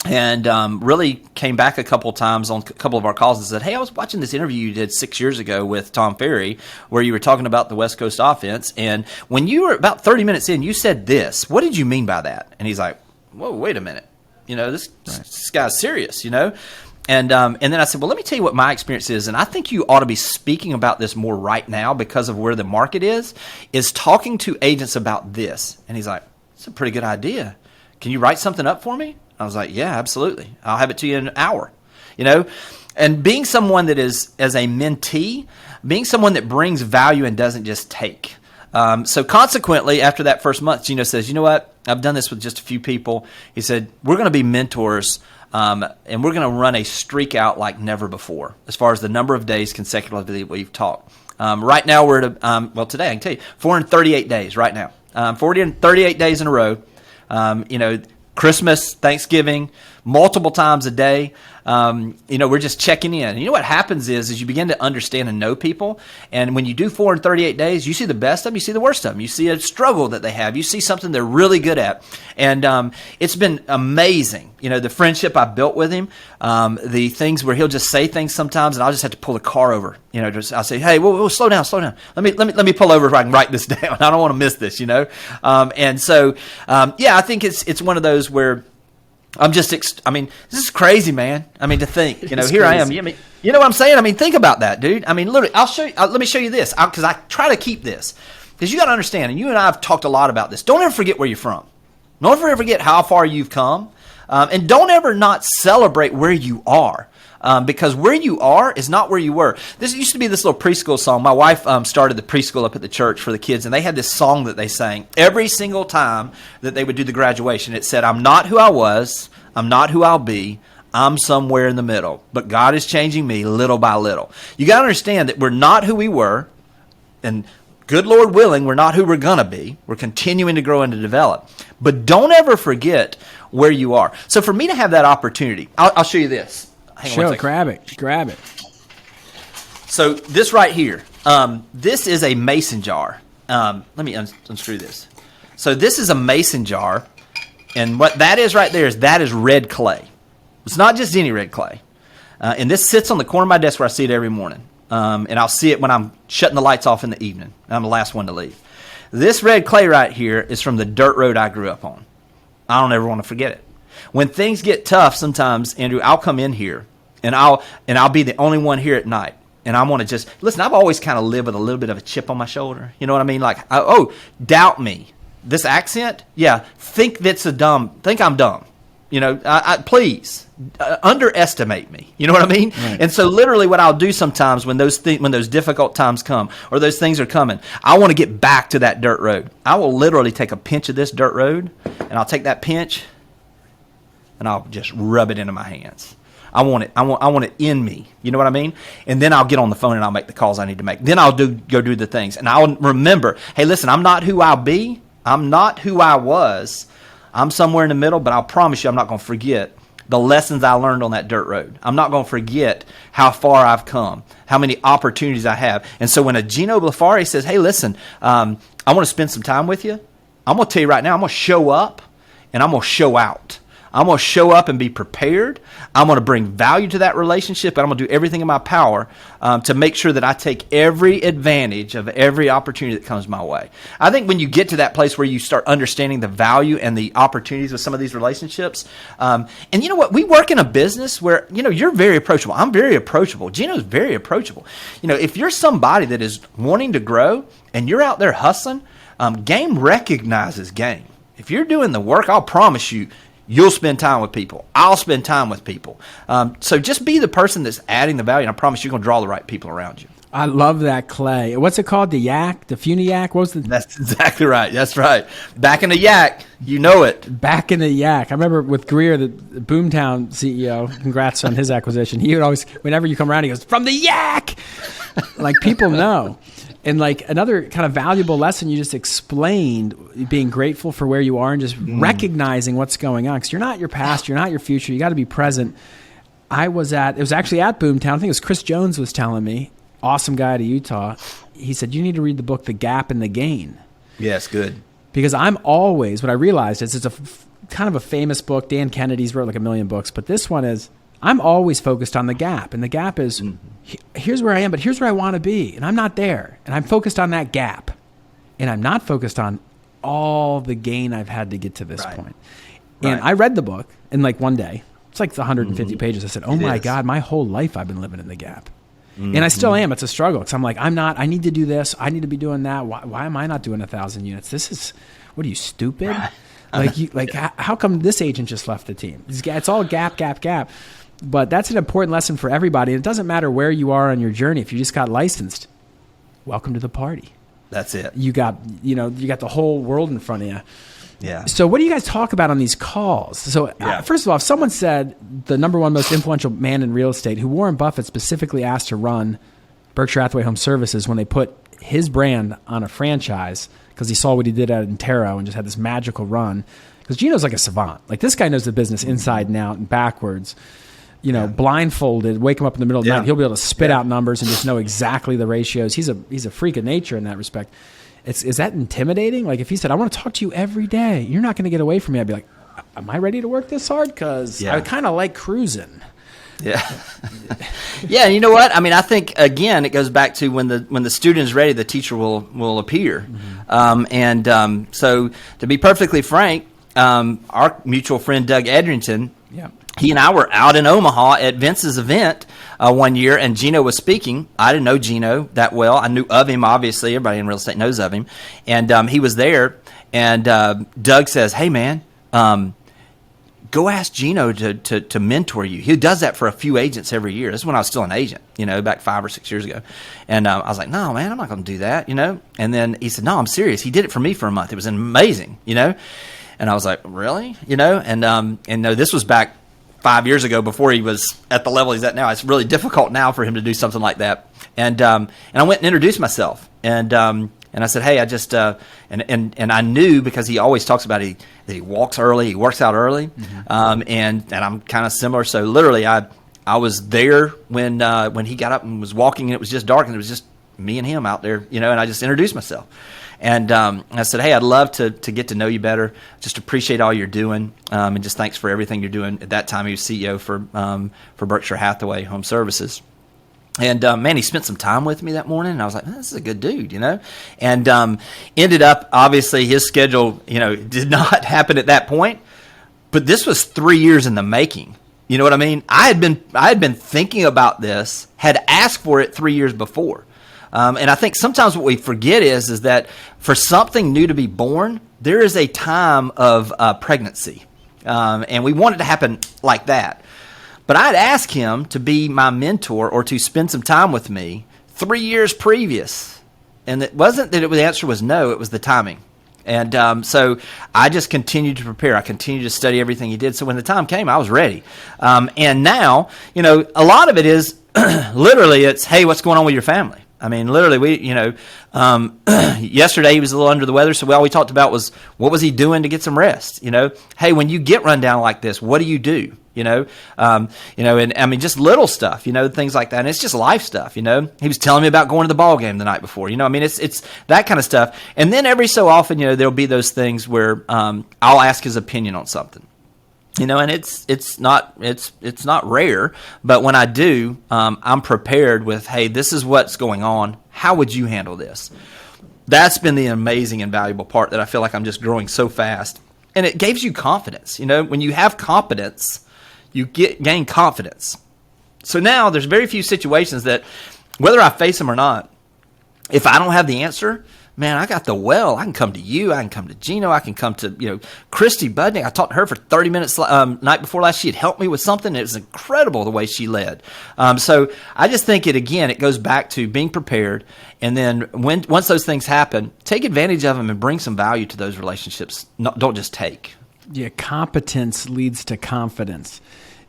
and really came back a couple times on a couple of our calls and said, hey, I was watching this interview you did 6 years ago with Tom Ferry where you were talking about the West Coast offense. And when you were about 30 minutes in, you said this. What did you mean by that? And he's like, whoa, wait a minute. This guy's serious, And then I said, well, let me tell you what my experience is, and I think you ought to be speaking about this more right now because of where the market is talking to agents about this. And he's like, it's a pretty good idea. Can you write something up for me? I was like, yeah, absolutely. I'll have it to you in an hour, And being someone that is, as a mentee, being someone that brings value and doesn't just take. So consequently, after that first month, Gino says, you know what? I've done this with just a few people. He said, we're going to be mentors, and we're going to run a streak out like never before as far as the number of days consecutively we've talked. Right now, we're at, today I can tell you, 438 days right now. 438 days in a row. Christmas, Thanksgiving, multiple times a day. We're just checking in. And you know what happens is you begin to understand and know people. And when you do 438 days, you see the best of them, you see the worst of them. You see a struggle that they have. You see something they're really good at. And it's been amazing. The friendship I built with him, the things where he'll just say things sometimes, and I'll just have to pull the car over. I'll say, hey, whoa, slow down. Let me pull over so I can write this down. I don't want to miss this, I think it's one of those where I'm just, this is crazy, man. To think, here crazy. I am. You know what I'm saying? Think about that, dude. Literally, I'll show you. Let me show you this because I try to keep this because you got to understand, and you and I have talked a lot about this. Don't ever forget where you're from. Don't ever forget how far you've come, and don't ever not celebrate where you are. Because where you are is not where you were. This used to be this little preschool song. My wife started the preschool up at the church for the kids, and they had this song that they sang every single time that they would do the graduation. It said, I'm not who I was, I'm not who I'll be, I'm somewhere in the middle. But God is changing me little by little. You got to understand that we're not who we were, and good Lord willing, we're not who we're going to be. We're continuing to grow and to develop. But don't ever forget where you are. So for me to have that opportunity, I'll show you this. Sure, grab it. So this right here, this is a mason jar. Let me unscrew this. So this is a mason jar, and what that is right there is red clay. It's not just any red clay. And this sits on the corner of my desk where I see it every morning. And I'll see it when I'm shutting the lights off in the evening. I'm the last one to leave. This red clay right here is from the dirt road I grew up on. I don't ever want to forget it. When things get tough, sometimes, Andrew, I'll come in here. And I'll be the only one here at night. And I want to just, listen, I've always kind of lived with a little bit of a chip on my shoulder. You know what I mean? Like, doubt me. This accent? Yeah. Think I'm dumb. Please, underestimate me. You know what I mean? Right. And so literally what I'll do sometimes when those difficult times come or those things are coming, I want to get back to that dirt road. I will literally take a pinch of this dirt road, and I'll take that pinch, and I'll just rub it into my hands. I want it in me. You know what I mean? And then I'll get on the phone and I'll make the calls I need to make. Then I'll go do the things. And I'll remember, hey, listen, I'm not who I'll be. I'm not who I was. I'm somewhere in the middle, but I'll promise you I'm not going to forget the lessons I learned on that dirt road. I'm not going to forget how far I've come, how many opportunities I have. And so when a Gino Blafari says, hey, listen, I want to spend some time with you, I'm going to tell you right now, I'm going to show up and I'm going to show out. I'm going to show up and be prepared. I'm going to bring value to that relationship, and I'm going to do everything in my power to make sure that I take every advantage of every opportunity that comes my way. I think when you get to that place where you start understanding the value and the opportunities with some of these relationships, and you know what? We work in a business where, you're very approachable. I'm very approachable. Gino's very approachable. If you're somebody that is wanting to grow and you're out there hustling, game recognizes game. If you're doing the work, I'll promise you, you'll spend time with people. I'll spend time with people. So just be the person that's adding the value, and I promise you're going to draw the right people around you. I love that clay. What's it called? The yak? The Funiac? What was the? That's exactly right. That's right. Back in the yak. You know it. Back in the yak. I remember with Greer, the Boomtown CEO, congrats on his acquisition. He would always, whenever you come around, he goes, from the yak! Like, people know. And like another kind of valuable lesson you just explained, being grateful for where you are and just recognizing what's going on. Because you're not your past, you're not your future. You got to be present. It was actually at Boomtown. I think it was Chris Jones was telling me, awesome guy out of Utah. He said, you need to read the book, The Gap and the Gain. Yes, good. Because what I realized is it's a kind of a famous book. Dan Kennedy's wrote like 1 million books, but this one is, I'm always focused on the gap. And the gap is, here's where I am, but here's where I want to be. And I'm not there. And I'm focused on that gap. And I'm not focused on all the gain I've had to get to this point. And Right. I read the book in like one day. It's like 150 pages. I said, oh It my is. God, my whole life I've been living in the gap. And I still am. It's a struggle. Because I'm like, I need to do this. I need to be doing that. Why am I not doing 1,000 units? What are you, stupid? How come this agent just left the team? It's all gap. But that's an important lesson for everybody. It doesn't matter where you are on your journey. If you just got licensed, welcome to the party. That's it. You got the whole world in front of you. Yeah. So what do you guys talk about on these calls? So first of all, if someone said the number one most influential man in real estate, who Warren Buffett specifically asked to run Berkshire Hathaway Home Services when they put his brand on a franchise because he saw what he did at Intero and just had this magical run. Because Gino's like a savant. Like this guy knows the business inside and out and backwards. Blindfolded, wake him up in the middle of the night. He'll be able to spit out numbers and just know exactly the ratios. He's a freak of nature in that respect. Is that intimidating? Like if he said, I want to talk to you every day, you're not going to get away from me. I'd be like, am I ready to work this hard? Because I kind of like cruising. Yeah. Yeah. And you know what? I mean, I think, again, it goes back to when the student is ready, the teacher will appear. So to be perfectly frank, our mutual friend, Doug Edrington, he and I were out in Omaha at Vince's event one year, and Gino was speaking. I didn't know Gino that well. I knew of him, obviously. Everybody in real estate knows of him. And he was there, and Doug says, hey, man, go ask Gino to mentor you. He does that for a few agents every year. This is when I was still an agent, back 5 or 6 years ago. And I was like, no, man, I'm not going to do that, And then he said, no, I'm serious. He did it for me for a month. It was amazing, And I was like, really? And no, this was back 5 years ago before he was at the level he's at now. It's really difficult now for him to do something like that. And I went and introduced myself. And I said, hey, I just and I knew because he always talks about that he walks early, he works out early, and I'm kind of similar. So literally, I was there when he got up and was walking, and it was just dark, and it was just me and him out there, And I just introduced myself, and I said, hey, I'd love to get to know you better. Just appreciate all you're doing, and just thanks for everything you're doing. At that time, he was CEO for Berkshire Hathaway Home Services. And, man, he spent some time with me that morning, and I was like, this is a good dude, And ended up, obviously, his schedule, did not happen at that point. But this was 3 years in the making. You know what I mean? I had been thinking about this, had asked for it 3 years before. And I think sometimes what we forget is that for something new to be born, there is a time of pregnancy. And we want it to happen like that. But I'd ask him to be my mentor or to spend some time with me 3 years previous. And it wasn't that the answer was no, it was the timing. And so I just continued to prepare. I continued to study everything he did. So when the time came, I was ready. And now, a lot of it is literally it's, hey, what's going on with your family? I mean, literally, yesterday he was a little under the weather, so all we talked about was what was he doing to get some rest. Hey, when you get run down like this, what do you do? And I mean, just little stuff, things like that. And it's just life stuff, He was telling me about going to the ball game the night before, I mean, it's that kind of stuff. And then every so often, there'll be those things where I'll ask his opinion on something. And it's not rare, but when I do, I'm prepared with, hey, this is what's going on. How would you handle this? That's been the amazing and valuable part that I feel like I'm just growing so fast. And it gives you confidence. When you have competence, you gain confidence. So now there's very few situations that, whether I face them or not, if I don't have the answer, man, I got the well. I can come to you. I can come to Gino. I can come to, Christy Budnick. I talked to her for 30 minutes night before last. She had helped me with something. It was incredible the way she led. So I just think it goes back to being prepared. And then once those things happen, take advantage of them and bring some value to those relationships. Don't just take. Yeah, competence leads to confidence.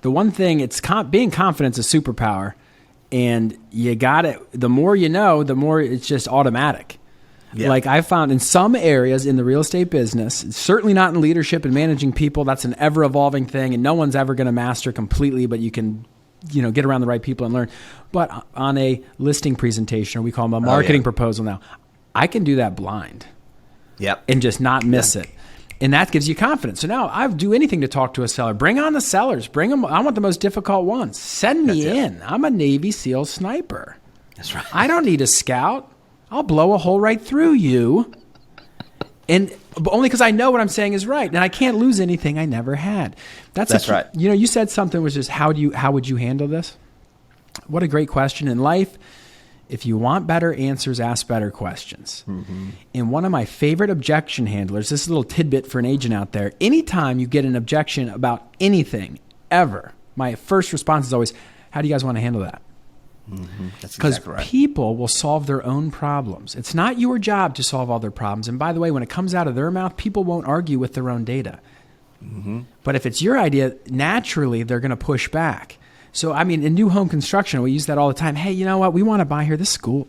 The one thing, being confident is a superpower. And you got it. The more you know, the more it's just automatic. Yeah. Like I found in some areas in the real estate business, certainly not in leadership and managing people, that's an ever-evolving thing, and no one's ever going to master completely, but you can, get around the right people and learn. But on a listing presentation, or we call them a marketing proposal now, I can do that blind. Yep. And just not miss it. And that gives you confidence. So now I do anything to talk to a seller. Bring on the sellers. Bring them. I want the most difficult ones. Send me in. I'm a Navy SEAL sniper. That's right. I don't need a scout. I'll blow a hole right through you. And but only because I know what I'm saying is right, and I can't lose anything I never had. That's right. You know, you said something which is how would you handle this? What a great question in life. If you want better answers, ask better questions. Mm-hmm. And one of my favorite objection handlers, this is a little tidbit for an agent out there. Anytime you get an objection about anything ever, my first response is always, how do you guys want to handle that? Mm-hmm. That's Because exactly right. people will solve their own problems. It's not your job to solve all their problems. And by the way, when it comes out of their mouth, people won't argue with their own data. Mm-hmm. But if it's your idea, naturally, they're going to push back. So, I mean, in new home construction, we use that all the time. Hey, you know what? We want to buy here. This school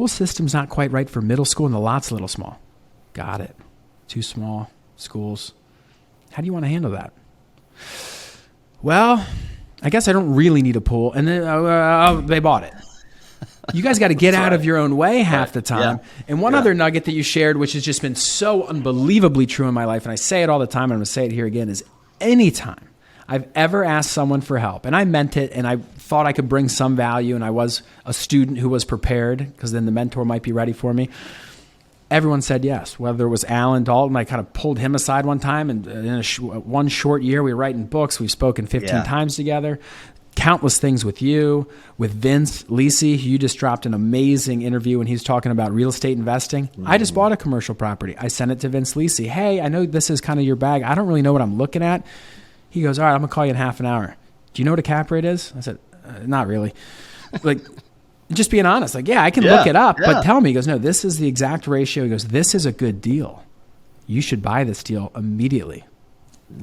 system's not quite right for middle school, and the lot's a little small. Got it. Too small. Schools. How do you want to handle that? Well, I guess I don't really need a pool. And then they bought it. You guys got to get out of your own way half the time. Yeah. And one other nugget that you shared, which has just been so unbelievably true in my life, and I say it all the time, and I'm going to say it here again, is anytime I've ever asked someone for help, and I meant it, and I thought I could bring some value, and I was a student who was prepared, because then the mentor might be ready for me, everyone said yes. Whether it was Alan Dalton, I kind of pulled him aside one time, and in one short year, we were writing books. We've spoken 15 times together. Countless things with you, with Vince Lisi, who you just dropped an amazing interview when he's talking about real estate investing. Mm-hmm. I just bought a commercial property. I sent it to Vince Lisi. Hey, I know this is kind of your bag. I don't really know what I'm looking at. He goes, all right, I'm going to call you in half an hour. Do you know what a cap rate is? I said, not really. Like, just being honest. Like, yeah, I can look it up, but tell me. He goes, no, this is the exact ratio. He goes, this is a good deal. You should buy this deal immediately.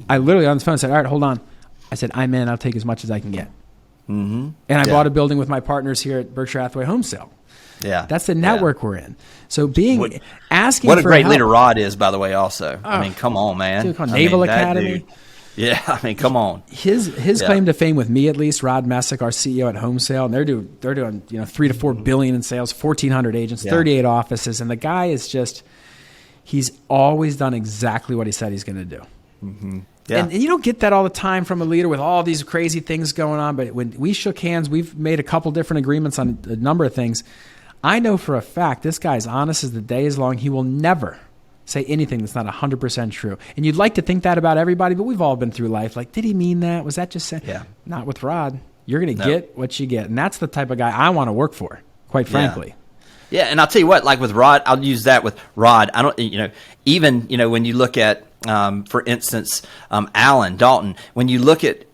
I literally on the phone said, all right, hold on. I said, I'm in. I'll take as much as I can get. Mm-hmm. And I bought a building with my partners here at Berkshire Hathaway Home Sale. Yeah, that's the network we're in. So asking what a for great help, leader Rod is, by the way. Also, I mean, come on, man. Naval Academy. Yeah, I mean, come on. His claim to fame with me, at least, Rod Messick, our CEO at Home Sale, and they're doing $3 to $4 billion in sales, 1,400 agents, 38 offices, and the guy is he's always done exactly what he said he's going to do. Mm-hmm. Yeah. And you don't get that all the time from a leader with all these crazy things going on. But when we shook hands, we've made a couple different agreements on a number of things. I know for a fact this guy's honest as the day is long. He will never say anything that's not 100% true. And you'd like to think that about everybody, but we've all been through life. Like, did he mean that? Was that just saying? Yeah. Not with Rod. You're going to get what you get. And that's the type of guy I want to work for, quite frankly. Yeah, and I'll tell you what, like with Rod, I'll use that with Rod. I don't, even, when you look at, for instance, Alan Dalton, when you look at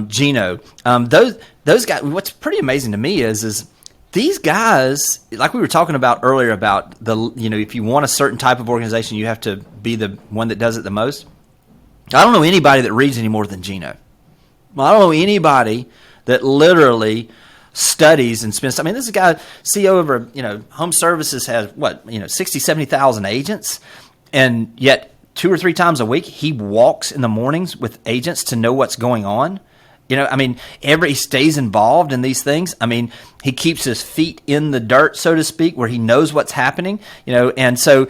Gino, those guys, what's pretty amazing to me is these guys, like we were talking about earlier about if you want a certain type of organization, you have to be the one that does it the most. I don't know anybody that reads any more than Gino. I don't know anybody that literally studies and spends. I mean, this is a guy, CEO over, Home Services has 60, 70,000 agents, and yet 2 or 3 times a week he walks in the mornings with agents to know what's going on. He stays involved in these things. I mean, he keeps his feet in the dirt, so to speak, where he knows what's happening, and so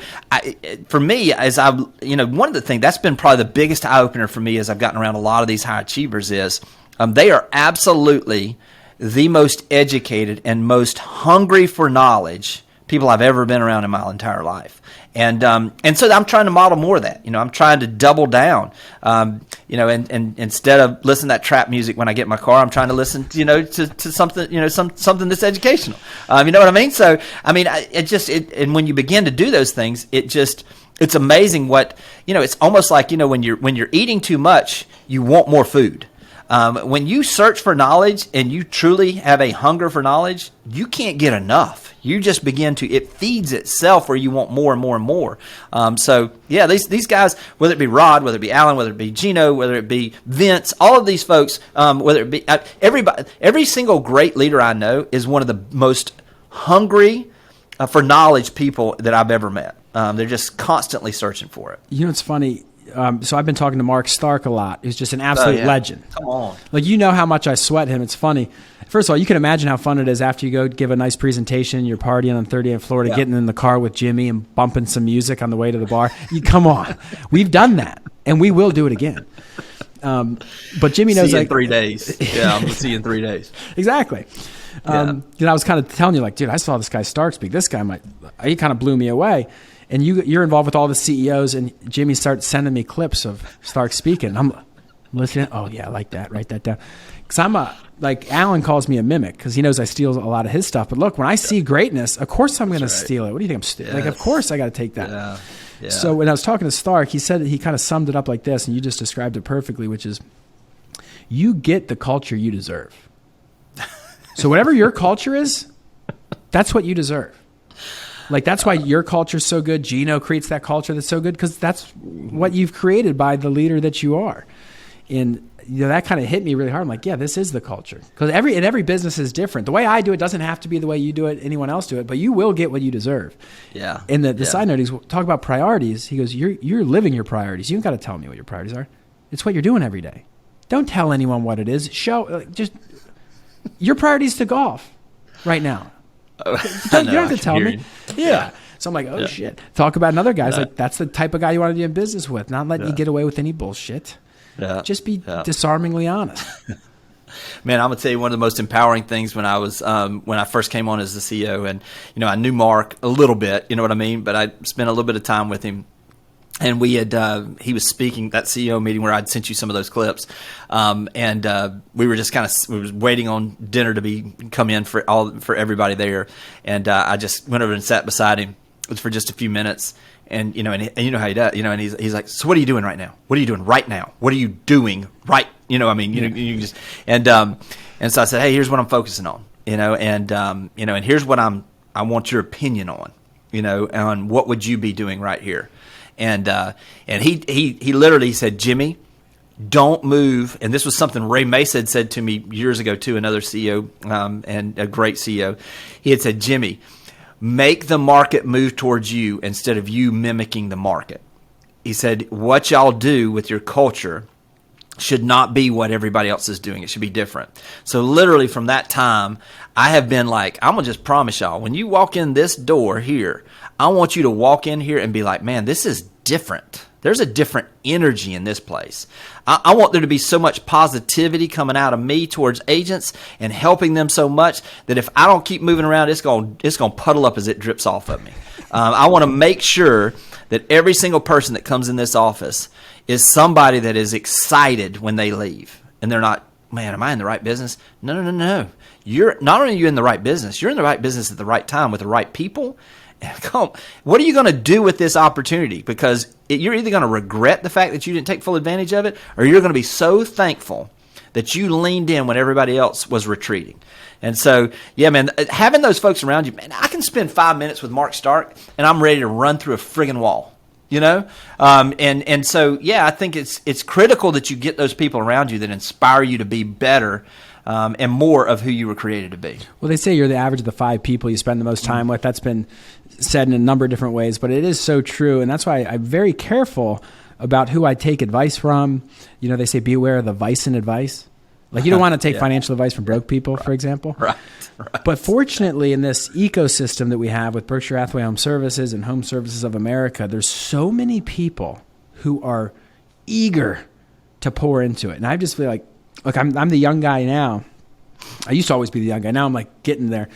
for me, one of the things that's been probably the biggest eye opener for me as I've gotten around a lot of these high achievers is they are absolutely the most educated and most hungry for knowledge people I've ever been around in my entire life. And so I'm trying to model more of that. I'm trying to double down. And instead of listening to that trap music when I get in my car, I'm trying to listen, to something, something that's educational. You know what I mean? So, and when you begin to do those things, it's amazing what, it's almost like, when you're eating too much, you want more food. When you search for knowledge and you truly have a hunger for knowledge, you can't get enough. You just begin it feeds itself where you want more and more and more. These guys, whether it be Rod, whether it be Alan, whether it be Gino, whether it be Vince, all of these folks, whether it be everybody, every single great leader I know is one of the most hungry for knowledge people that I've ever met. They're just constantly searching for it. It's funny. So I've been talking to Mark Stark a lot. He's just an absolute legend. Come on. Like, how much I sweat him. It's funny. First of all, you can imagine how fun it is after you go give a nice presentation, you're partying on 30th Florida, getting in the car with Jimmy and bumping some music on the way to the bar. Come on. We've done that, and we will do it again. But Jimmy knows, see you in 3 days. Yeah, I'm going to see you in 3 days. Exactly. I was kind of telling you, like, dude, I saw this guy Stark speak. This guy he kind of blew me away. and you're involved with all the CEOs, and Jimmy starts sending me clips of Stark speaking. I'm listening. Oh yeah, I like that. Write that down. Because like Alan calls me a mimic because he knows I steal a lot of his stuff. But look, when I see greatness, of course I'm going to steal it. What do you think I'm stealing? Like, of course I got to take that. Yeah. Yeah. So when I was talking to Stark, he said he kind of summed it up like this, and you just described it perfectly, which is you get the culture you deserve. So whatever your culture is, that's what you deserve. Like, that's why your culture's so good. Gino creates that culture that's so good because that's what you've created by the leader that you are. And that kind of hit me really hard. I'm like, yeah, this is the culture. Because every business is different. The way I do it doesn't have to be the way you do it, anyone else do it, but you will get what you deserve. Yeah. And the side note is, talk about priorities. He goes, you're living your priorities. You don't got to tell me what your priorities are. It's what you're doing every day. Don't tell anyone what it is. Just your priorities to golf right now. You don't have to tell me. Yeah. So I'm like, oh shit. Talk about another guy. Like, that's the type of guy you want to be in business with. Not letting you get away with any bullshit. Yeah. Just be disarmingly honest. Man, I'm gonna tell you one of the most empowering things when I was when I first came on as the CEO, and I knew Mark a little bit, you know what I mean, but I spent a little bit of time with him, and we had he was speaking that CEO meeting where I'd sent you some of those clips, and we were just we were waiting on dinner to come in for everybody there, and I just went over and sat beside him for just a few minutes. And you know how he does, and he's like, so what are you doing right now? What are you doing right now? What are you doing right? You just and so I said, hey, here's what I'm focusing on, and here's what I want your opinion on, on what would you be doing right here, and he literally said, Jimmy, don't move. And this was something Ray Mace had said to me years ago too, another CEO and a great CEO. He had said, Jimmy, make the market move towards you instead of you mimicking the market. He said, what y'all do with your culture should not be what everybody else is doing. It should be different. So literally from that time, I have been like, I'm going to just promise y'all, when you walk in this door here, I want you to walk in here and be like, man, this is different. There's a different energy in this place. I want there to be so much positivity coming out of me towards agents and helping them so much that if I don't keep moving around, it's going to puddle up as it drips off of me. I want to make sure that every single person that comes in this office is somebody that is excited when they leave. And they're not, man, am I in the right business? No. You're not only are you in the right business, you're in the right business at the right time with the right people. What are you going to do with this opportunity? Because you're either going to regret the fact that you didn't take full advantage of it, or you're going to be so thankful that you leaned in when everybody else was retreating. And so, yeah, man, having those folks around you, man, I can spend 5 minutes with Mark Stark, and I'm ready to run through a friggin' wall. And so, yeah, I think it's critical that you get those people around you that inspire you to be better and more of who you were created to be. Well, they say you're the average of the 5 people you spend the most time with. That's been said in a number of different ways, but it is so true. And that's why I'm very careful about who I take advice from. They say beware of the vice in advice. Like, you don't want to take financial advice from broke people, for example. Right. But fortunately, in this ecosystem that we have with Berkshire Hathaway Home Services and Home Services of America, there's so many people who are eager to pour into it. And I just feel like, look, I'm the young guy now. I used to always be the young guy. Now I'm like getting there.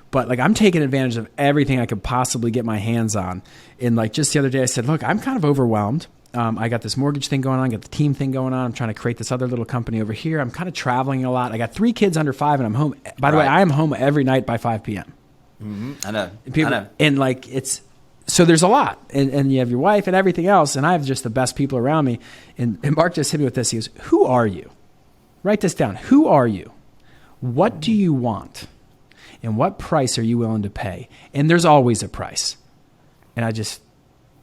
But like, I'm taking advantage of everything I could possibly get my hands on. And like just the other day I said, look, I'm kind of overwhelmed. I got this mortgage thing going on, got the team thing going on. I'm trying to create this other little company over here. I'm kind of traveling a lot. I got 3 kids under 5 and I'm home. By the way, I am home every night by 5 p.m. Mm-hmm. I know. And like, so there's a lot. And you have your wife and everything else. And I have just the best people around me. And Mark just hit me with this. He goes, who are you? Write this down. Who are you? What do you want? And what price are you willing to pay? And there's always a price. And I just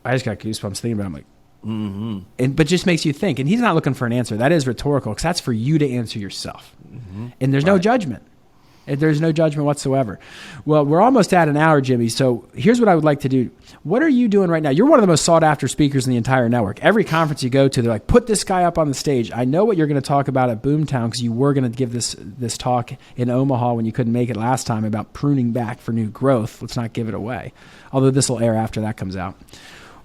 got goosebumps thinking about it. I'm like, but just makes you think. And he's not looking for an answer. That is rhetorical because that's for you to answer yourself. Mm-hmm. And there's no judgment. There's no judgment whatsoever. Well, we're almost at an hour, Jimmy. So here's what I would like to do. What are you doing right now? You're one of the most sought after speakers in the entire network. Every conference you go to, they're like, put this guy up on the stage. I know what you're going to talk about at Boomtown because you were going to give this talk in Omaha when you couldn't make it last time about pruning back for new growth. Let's not give it away. Although this will air after that comes out.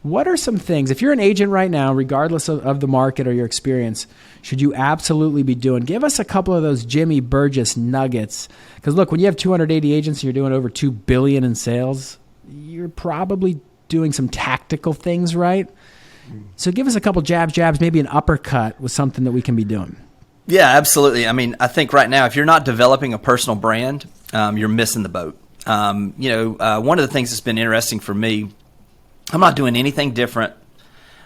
What are some things, if you're an agent right now, regardless of the market or your experience, should you absolutely be doing? Give us a couple of those Jimmy Burgess nuggets. Because look, when you have 280 agents and you're doing over $2 billion in sales, you're probably doing some tactical things right. So give us a couple jabs, maybe an uppercut with something that we can be doing. Yeah, absolutely. I mean, I think right now, if you're not developing a personal brand, you're missing the boat. One of the things that's been interesting for me, I'm not doing anything different.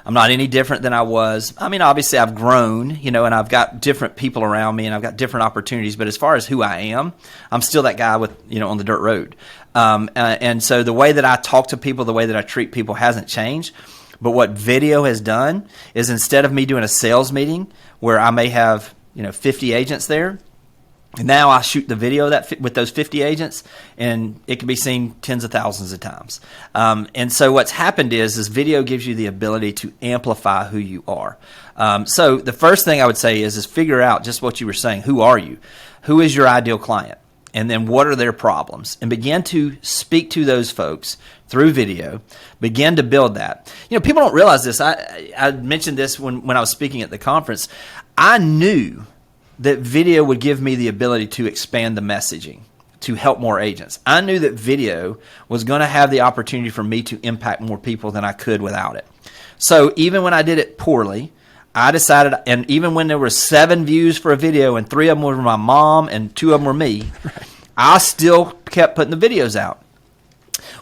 I'm not any different than I was. I mean, obviously I've grown, and I've got different people around me and I've got different opportunities, but as far as who I am, I'm still that guy with, on the dirt road. And so the way that I talk to people, the way that I treat people hasn't changed. But what video has done is, instead of me doing a sales meeting where I may have, 50 agents there, now I shoot the video with those 50 agents, and it can be seen tens of thousands of times. And so what's happened is video gives you the ability to amplify who you are. So the first thing I would say is figure out just what you were saying. Who are you? Who is your ideal client? And then what are their problems? And begin to speak to those folks through video. Begin to build that. People don't realize this. I mentioned this when I was speaking at the conference. I knew that video would give me the ability to expand the messaging, to help more agents. I knew that video was going to have the opportunity for me to impact more people than I could without it. So even when I did it poorly, I decided, and even when there were 7 views for a video and 3 of them were my mom and 2 of them were me, I still kept putting the videos out.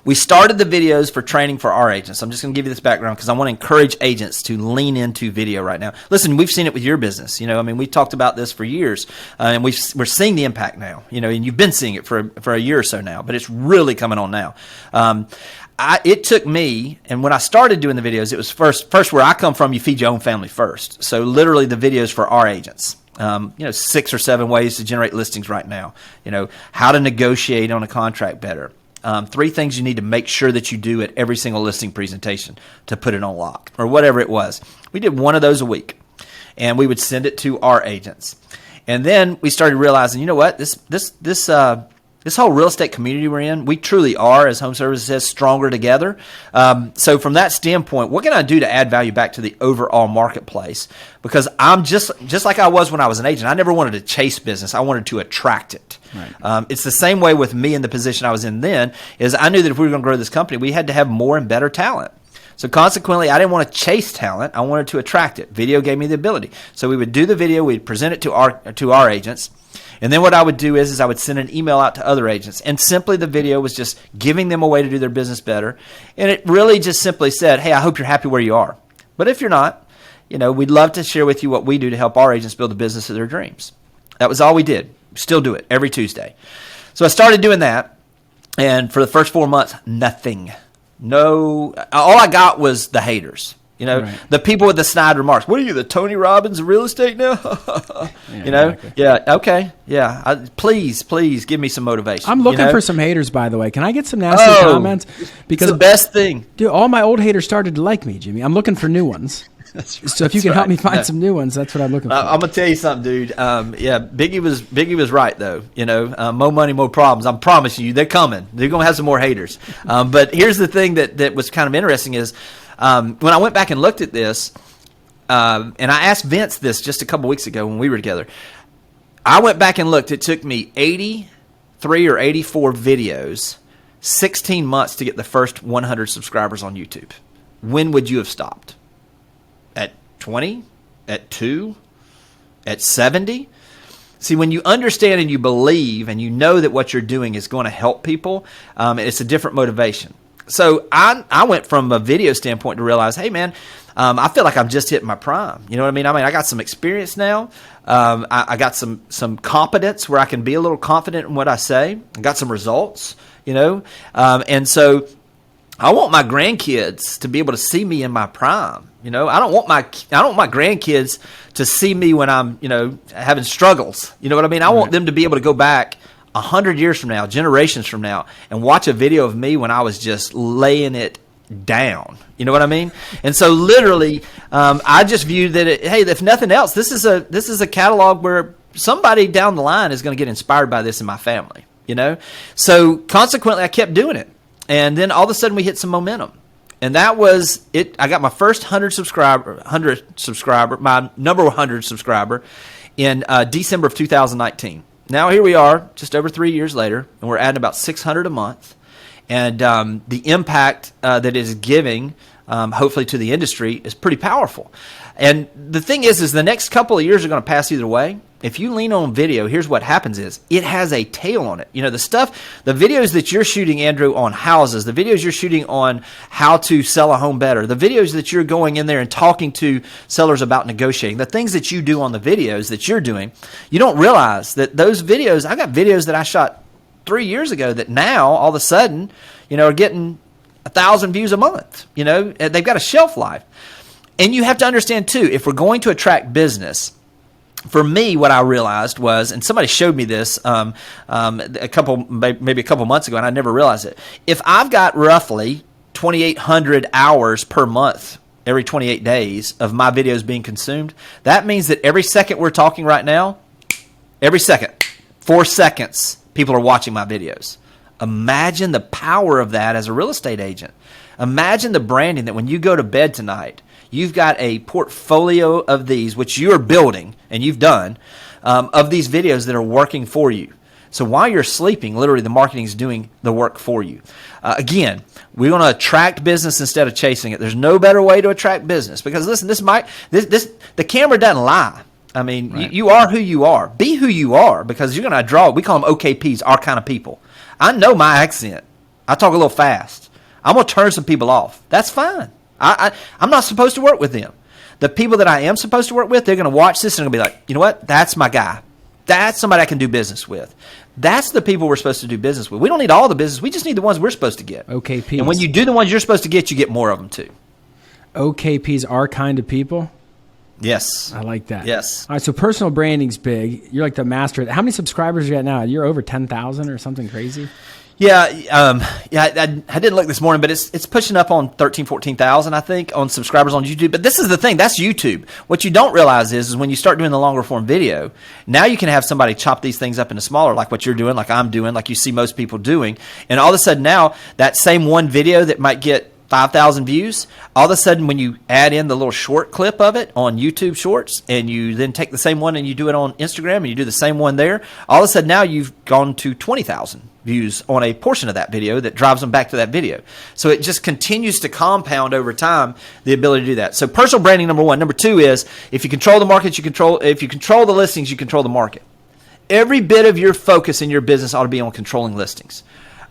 We started the videos for training for our agents. I'm just going to give you this background because I want to encourage agents to lean into video right now. Listen, we've seen it with your business. We've talked about this for years, and we're seeing the impact now. And you've been seeing it for a year or so now, but it's really coming on now. It took me, and when I started doing the videos, it was first where I come from. You feed your own family first. So literally, the videos for our agents. 6 or 7 ways to generate listings right now. How to negotiate on a contract better. 3 things you need to make sure that you do at every single listing presentation to put it on lock, or whatever it was. We did one of those a week, and we would send it to our agents. And then we started realizing, this whole real estate community we're in, we truly are, as Home Services says, stronger together. So from that standpoint, what can I do to add value back to the overall marketplace? Because I'm just like I was when I was an agent. I never wanted to chase business. I wanted to attract it. Right. It's the same way with me in the position I was in then, is I knew that if we were going to grow this company, we had to have more and better talent. So consequently, I didn't want to chase talent. I wanted to attract it. Video gave me the ability. So we would do the video. We'd present it to our agents. And then what I would do is I would send an email out to other agents. And simply the video was just giving them a way to do their business better. And it really just simply said, hey, I hope you're happy where you are. But if you're not, we'd love to share with you what we do to help our agents build the business of their dreams. That was all we did. Still do it every Tuesday. So I started doing that. And for the first 4 months, nothing. No, all I got was the haters. Right. The people with the snide remarks. What are you, the Tony Robbins of real estate now? Exactly. Yeah, okay. Yeah, please give me some motivation. I'm looking for some haters, by the way. Can I get some nasty comments? Because it's the best thing. Dude, all my old haters started to like me, Jimmy. I'm looking for new ones. So if you can help me find some new ones, that's what I'm looking for. I'm gonna tell you something, dude. Biggie was right though. More money, more problems. I'm promising you, they're coming. They're gonna have some more haters. But here's the thing that was kind of interesting is when I went back and looked at this, and I asked Vince this just a couple weeks ago when we were together. I went back and looked. It took me 83 or 84 videos, 16 months to get the first 100 subscribers on YouTube. When would you have stopped? At 20? At 2? At 70? See, when you understand and you believe and you know that what you're doing is going to help people, it's a different motivation. So I went from a video standpoint to realize, hey, man, I feel like I'm just hitting my prime. You know what I mean? I got some experience now. I got some competence where I can be a little confident in what I say. I got some results, and so I want my grandkids to be able to see me in my prime. I don't want my grandkids to see me when I'm, having struggles. You know what I mean? I want them to be able to go back 100 years from now, generations from now, and watch a video of me when I was just laying it down. You know what I mean? And so literally, I just viewed that, hey, if nothing else, this is a catalog where somebody down the line is going to get inspired by this in my family. So consequently, I kept doing it. And then all of a sudden we hit some momentum. And that was it. I got my first 100 subscriber, my number 100 subscriber in December of 2019. Now here we are, just over 3 years later, and we're adding about 600 a month. And the impact that it is giving, hopefully, to the industry is pretty powerful. And the thing is the next couple of years are going to pass either way. If you lean on video, here's what happens is it has a tail on it. You know, the videos that you're shooting, Andrew, on houses, the videos you're shooting on how to sell a home better, the videos that you're going in there and talking to sellers about negotiating, the things that you do on the videos that you're doing, you don't realize that those videos, I got videos that I shot 3 years ago that now all of a sudden, you know, are getting 1,000 views a month. You know, they've got a shelf life. And you have to understand too, if we're going to attract business, for me, what I realized was, and somebody showed me this maybe a couple months ago, and I never realized it. If I've got roughly 2,800 hours per month, every 28 days of my videos being consumed, that means that every second we're talking right now, every second, 4 seconds, people are watching my videos. Imagine the power of that as a real estate agent. Imagine the branding that when you go to bed tonight, you've got a portfolio of these, which you're building, and you've done, of these videos that are working for you. So while you're sleeping, literally the marketing is doing the work for you. Again, we want to attract business instead of chasing it. There's no better way to attract business because listen, the camera doesn't lie. I mean, right. you are who you are. Be who you are because you're going to draw. We call them OKPs, our kind of people. I know my accent. I talk a little fast. I'm going to turn some people off. That's fine. I'm not supposed to work with them. The people that I am supposed to work with, they're going to watch this and they're going to be like, you know what? That's my guy. That's somebody I can do business with. That's the people we're supposed to do business with. We don't need all the business. We just need the ones we're supposed to get. OKPs. And when you do the ones you're supposed to get, you get more of them too. OKPs are kind of people? Yes. I like that. Yes. All right, so personal branding's big. You're like the master. How many subscribers you got now? You're over 10,000 or something crazy? Yeah, I didn't look this morning, but it's pushing up on 13, 14,000, I think, on subscribers on YouTube. But this is the thing. That's YouTube. What you don't realize is when you start doing the longer form video, now you can have somebody chop these things up into smaller, like what you're doing, like I'm doing, like you see most people doing. And all of a sudden now, that same one video that might get 5,000 views, all of a sudden when you add in the little short clip of it on YouTube Shorts and you then take the same one and you do it on Instagram and you do the same one there, all of a sudden now you've gone to 20,000 views on a portion of that video that drives them back to that video. So it just continues to compound over time, the ability to do that. So personal branding, number one. Number two is if you control the market, if you control the listings, you control the market. Every bit of your focus in your business ought to be on controlling listings.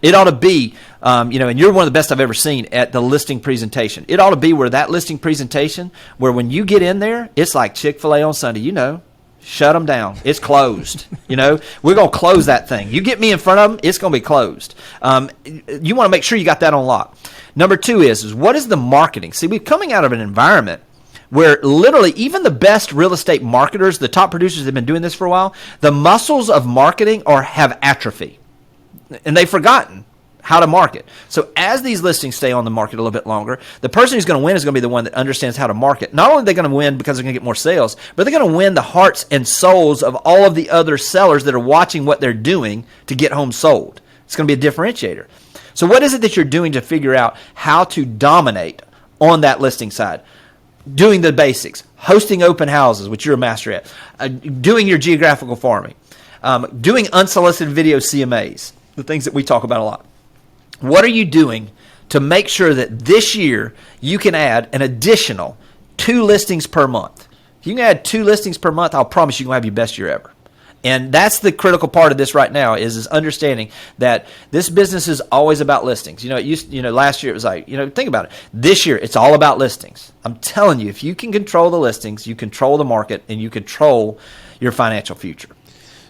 It ought to be, and you're one of the best I've ever seen at the listing presentation. It ought to be where that listing presentation, where when you get in there, it's like Chick-fil-A on Sunday, shut them down. It's closed. We're going to close that thing. You get me in front of them, it's going to be closed. You want to make sure you got that on lock. Number two is what is the marketing? See, we're coming out of an environment where literally even the best real estate marketers, the top producers that have been doing this for a while, the muscles of marketing have atrophy. And they've forgotten how to market. So as these listings stay on the market a little bit longer, the person who's going to win is going to be the one that understands how to market. Not only are they going to win because they're going to get more sales, but they're going to win the hearts and souls of all of the other sellers that are watching what they're doing to get homes sold. It's going to be a differentiator. So what is it that you're doing to figure out how to dominate on that listing side? Doing the basics, hosting open houses, which you're a master at, doing your geographical farming, doing unsolicited video CMAs, the things that we talk about a lot. What are you doing to make sure that this year you can add an additional 2 listings per month? If you can add 2 listings per month, I'll promise you're going to have your best year ever. And that's the critical part of this right now is understanding that this business is always about listings. Last year it was like, think about it. This year it's all about listings. I'm telling you, if you can control the listings, you control the market and you control your financial future.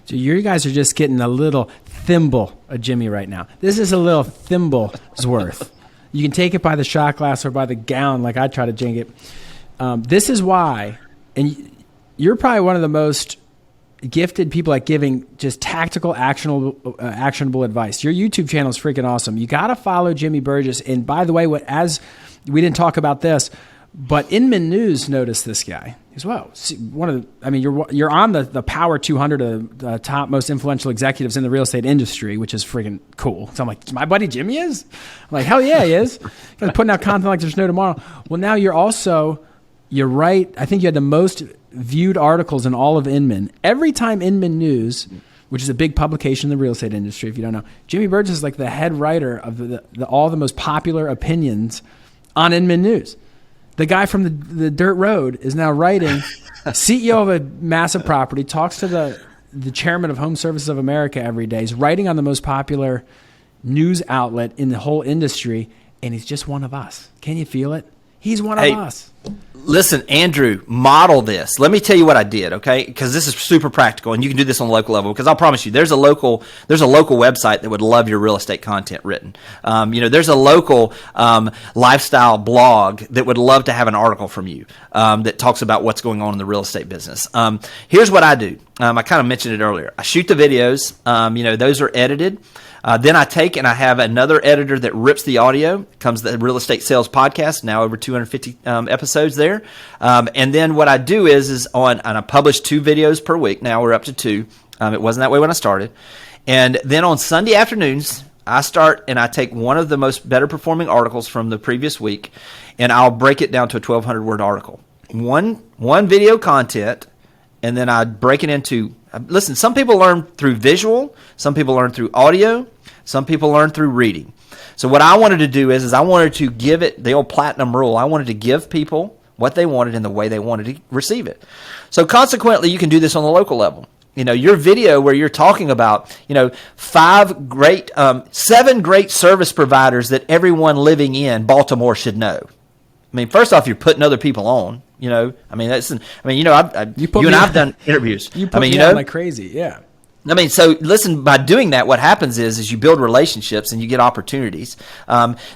So you guys are just getting a little thimble of Jimmy right now. This is a little thimble's worth. You can take it by the shot glass or by the gallon like I try to drink it. This is why, and you're probably one of the most gifted people at giving just tactical, actionable advice. Your YouTube channel is freaking awesome. You got to follow Jimmy Burgess. And by the way, as we didn't talk about this, but Inman News noticed this guy as well. You're on the Power 200 of the top most influential executives in the real estate industry, which is freaking cool. So I'm like, my buddy Jimmy is? I'm like, hell yeah, he is. He's putting out content like there's no tomorrow. Well, now you're right. I think you had the most viewed articles in all of Inman. Every time Inman News which is a big publication in the real estate industry, if you don't know. Jimmy Burgess is like the head writer of all the most popular opinions on Inman News. The guy from the Dirt Road is now writing, CEO of a massive property, talks to the chairman of Home Services of America every day. He's writing on the most popular news outlet in the whole industry, and he's just one of us. Can you feel it? He's one of us. Listen, Andrew, model this. Let me tell you what I did, okay? Because this is super practical, and you can do this on the local level. Because I'll promise you, there's a local website that would love your real estate content written. There's a local lifestyle blog that would love to have an article from you that talks about what's going on in the real estate business. Here's what I do. I kind of mentioned it earlier. I shoot the videos. Those are edited. Then I take and I have another editor that rips the audio. Comes the Real Estate Sales Podcast, now over 250 episodes there. And then what I do is and I publish 2 videos per week. Now we're up to 2. It wasn't that way when I started. And then on Sunday afternoons, I start and I take one of the most better performing articles from the previous week, and I'll break it down to a 1,200 word article. One video content, and then I break it into. Listen, some people learn through visual, some people learn through audio, some people learn through reading. So what I wanted to do is I wanted to give it the old platinum rule. I wanted to give people what they wanted in the way they wanted to receive it. So consequently, you can do this on the local level. Your video where you're talking about, 7 great service providers that everyone living in Baltimore should know. I mean, first off, you're putting other people on. You and I've done interviews. You put me on like crazy, yeah. So listen, by doing that, what happens is you build relationships and you get opportunities.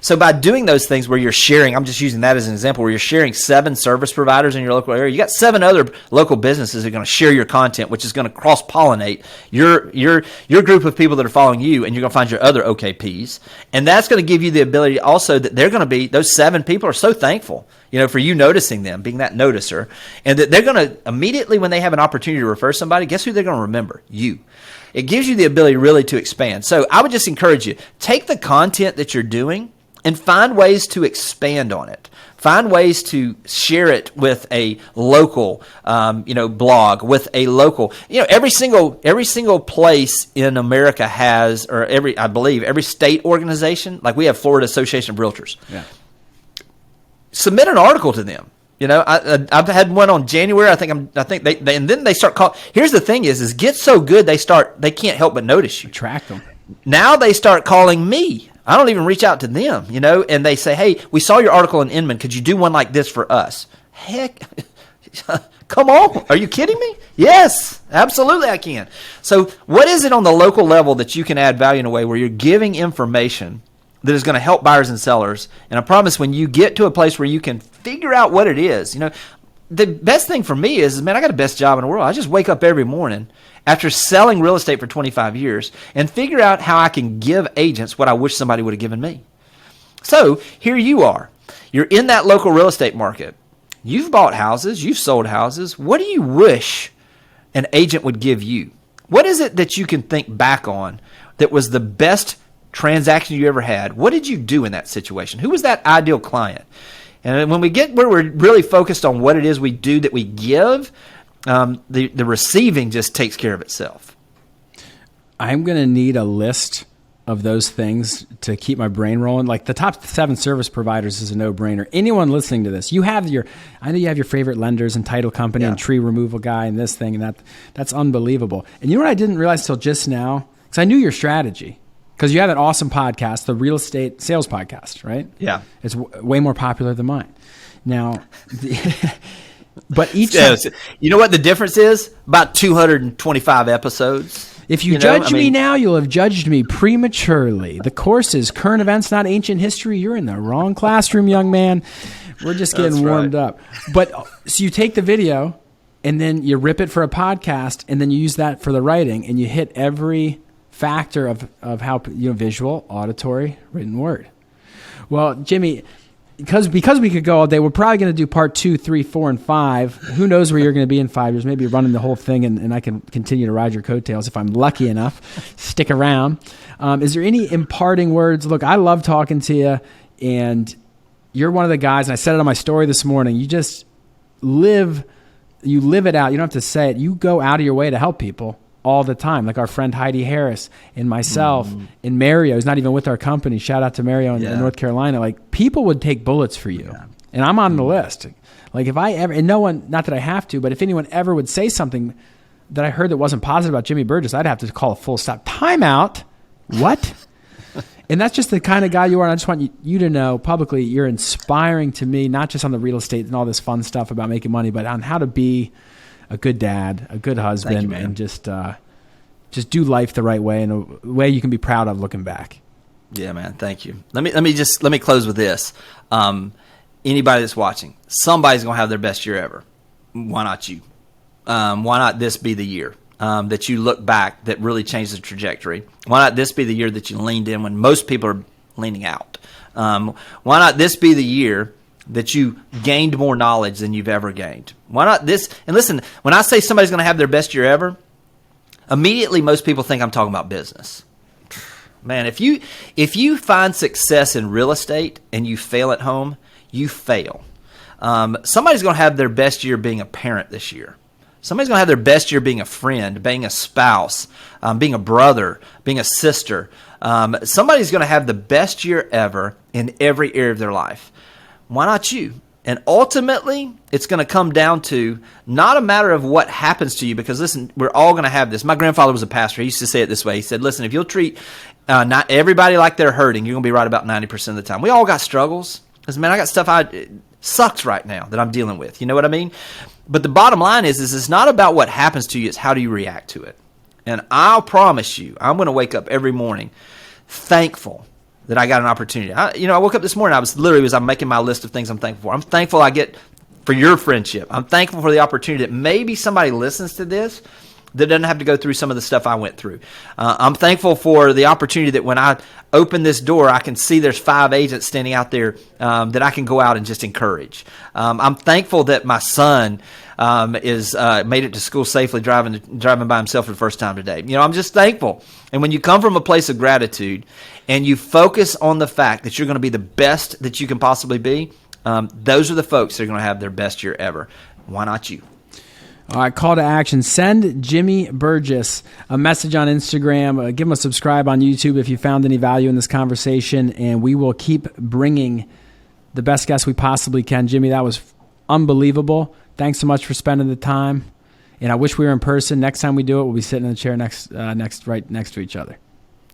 So by doing those things where you're sharing, I'm just using that as an example, where you're sharing 7 service providers in your local area, you got 7 other local businesses that are going to share your content, which is going to cross-pollinate your group of people that are following you, and you're going to find your other OKPs. And that's going to give you the ability also that they're going to be, those 7 people are so thankful, for you noticing them, being that noticer, and that they're going to immediately, when they have an opportunity to refer somebody, guess who they're going to remember? You. It gives you the ability really to expand. So I would just encourage you, take the content that you're doing and find ways to expand on it. Find ways to share it with a local, blog, with a local, every single place in America has, or every state organization, like we have Florida Association of Realtors. Yeah. Submit an article to them. I've had one on January. I think they and then they start calling. Here's the thing: is get so good they can't help but notice you. Track them. Now they start calling me. I don't even reach out to them, and they say, "Hey, we saw your article in Inman. Could you do one like this for us?" Heck, come on! Are you kidding me? Yes, absolutely, I can. So, what is it on the local level that you can add value in a way where you're giving information that is going to help buyers and sellers? And I promise, when you get to a place where you can figure out what it is, the best thing for me is, man, I got the best job in the world. I just wake up every morning after selling real estate for 25 years and figure out how I can give agents what I wish somebody would have given me. So here you are. You're in that local real estate market. You've bought houses. You've sold houses. What do you wish an agent would give you? What is it that you can think back on that was the best transaction you ever had? What did you do in that situation? Who was that ideal client? And when we get where we're really focused on what it is we do that we give, the receiving just takes care of itself. I'm going to need a list of those things to keep my brain rolling. Like the top 7 service providers is a no-brainer. Anyone listening to this, I know you have your favorite lenders and title company and tree removal guy and this thing and that's unbelievable. And you know what I didn't realize till just now? Because I knew your strategy. Because you have that awesome podcast, the Real Estate Sales Podcast, right? Yeah. It's way more popular than mine. Now, but each... You know what the difference is? About 225 episodes. If you judge me now, you'll have judged me prematurely. The course is current events, not ancient history. You're in the wrong classroom, young man. We're just getting warmed up. But so you take the video, and then you rip it for a podcast, and then you use that for the writing, and you hit every factor of how visual, auditory, written word. Well, Jimmy, because we could go all day, we're probably going to do part 2, 3, 4, and 5. Who knows where you're going to be in 5 years? Maybe running the whole thing, and I can continue to ride your coattails if I'm lucky enough. Stick around. Is there any imparting words? Look, I love talking to you, and you're one of the guys, and I said it on my story this morning. You just live it out. You don't have to say it. You go out of your way to help people. all the time, like our friend Heidi Harris and myself and Mario, who's not even with our company. Shout out to Mario in North Carolina. Like, people would take bullets for you. Yeah. And I'm on the list. Like, if I ever, and no one, not that I have to, but if anyone ever would say something that I heard that wasn't positive about Jimmy Burgess, I'd have to call a full stop. Timeout. What? And that's just the kind of guy you are. And I just want you to know publicly, you're inspiring to me, not just on the real estate and all this fun stuff about making money, but on how to be a good dad, a good husband, and just do life the right way, in a way you can be proud of looking back. Yeah, man. Thank you. Let me close with this. Anybody that's watching, somebody's gonna have their best year ever. Why not you? Why not this be the year that you look back that really changed the trajectory? Why not this be the year that you leaned in when most people are leaning out? Why not this be the year that you gained more knowledge than you've ever gained? Why not this? And listen, when I say somebody's going to have their best year ever, immediately most people think I'm talking about business. Man, if you find success in real estate and you fail at home, you fail. Somebody's going to have their best year being a parent this year. Somebody's going to have their best year being a friend, being a spouse, being a brother, being a sister. Somebody's going to have the best year ever in every area of their life. Why not you? And ultimately, it's going to come down to not a matter of what happens to you, because listen, we're all going to have this. My grandfather was a pastor. He used to say it this way. He said, listen, if you'll treat not everybody like they're hurting, you're going to be right about 90% of the time. We all got struggles. Because, man, I got stuff it sucks right now that I'm dealing with. You know what I mean? But the bottom line is it's not about what happens to you. It's how do you react to it. And I'll promise you, I'm going to wake up every morning thankful that I got an opportunity. I woke up this morning, I'm making my list of things I'm thankful for. I'm thankful I get for your friendship. I'm thankful for the opportunity that maybe somebody listens to this that doesn't have to go through some of the stuff I went through. I'm thankful for the opportunity that when I open this door, I can see there's 5 agents standing out there that I can go out and just encourage. I'm thankful that my son is made it to school safely, driving by himself for the first time today. I'm just thankful. And when you come from a place of gratitude and you focus on the fact that you're going to be the best that you can possibly be, those are the folks that are going to have their best year ever. Why not you? All right, call to action. Send Jimmy Burgess a message on Instagram. Give him a subscribe on YouTube if you found any value in this conversation, and we will keep bringing the best guests we possibly can. Jimmy, that was unbelievable. Thanks so much for spending the time, and I wish we were in person. Next time we do it, we'll be sitting in the chair right next to each other.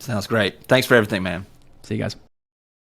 Sounds great. Thanks for everything, man. See you guys.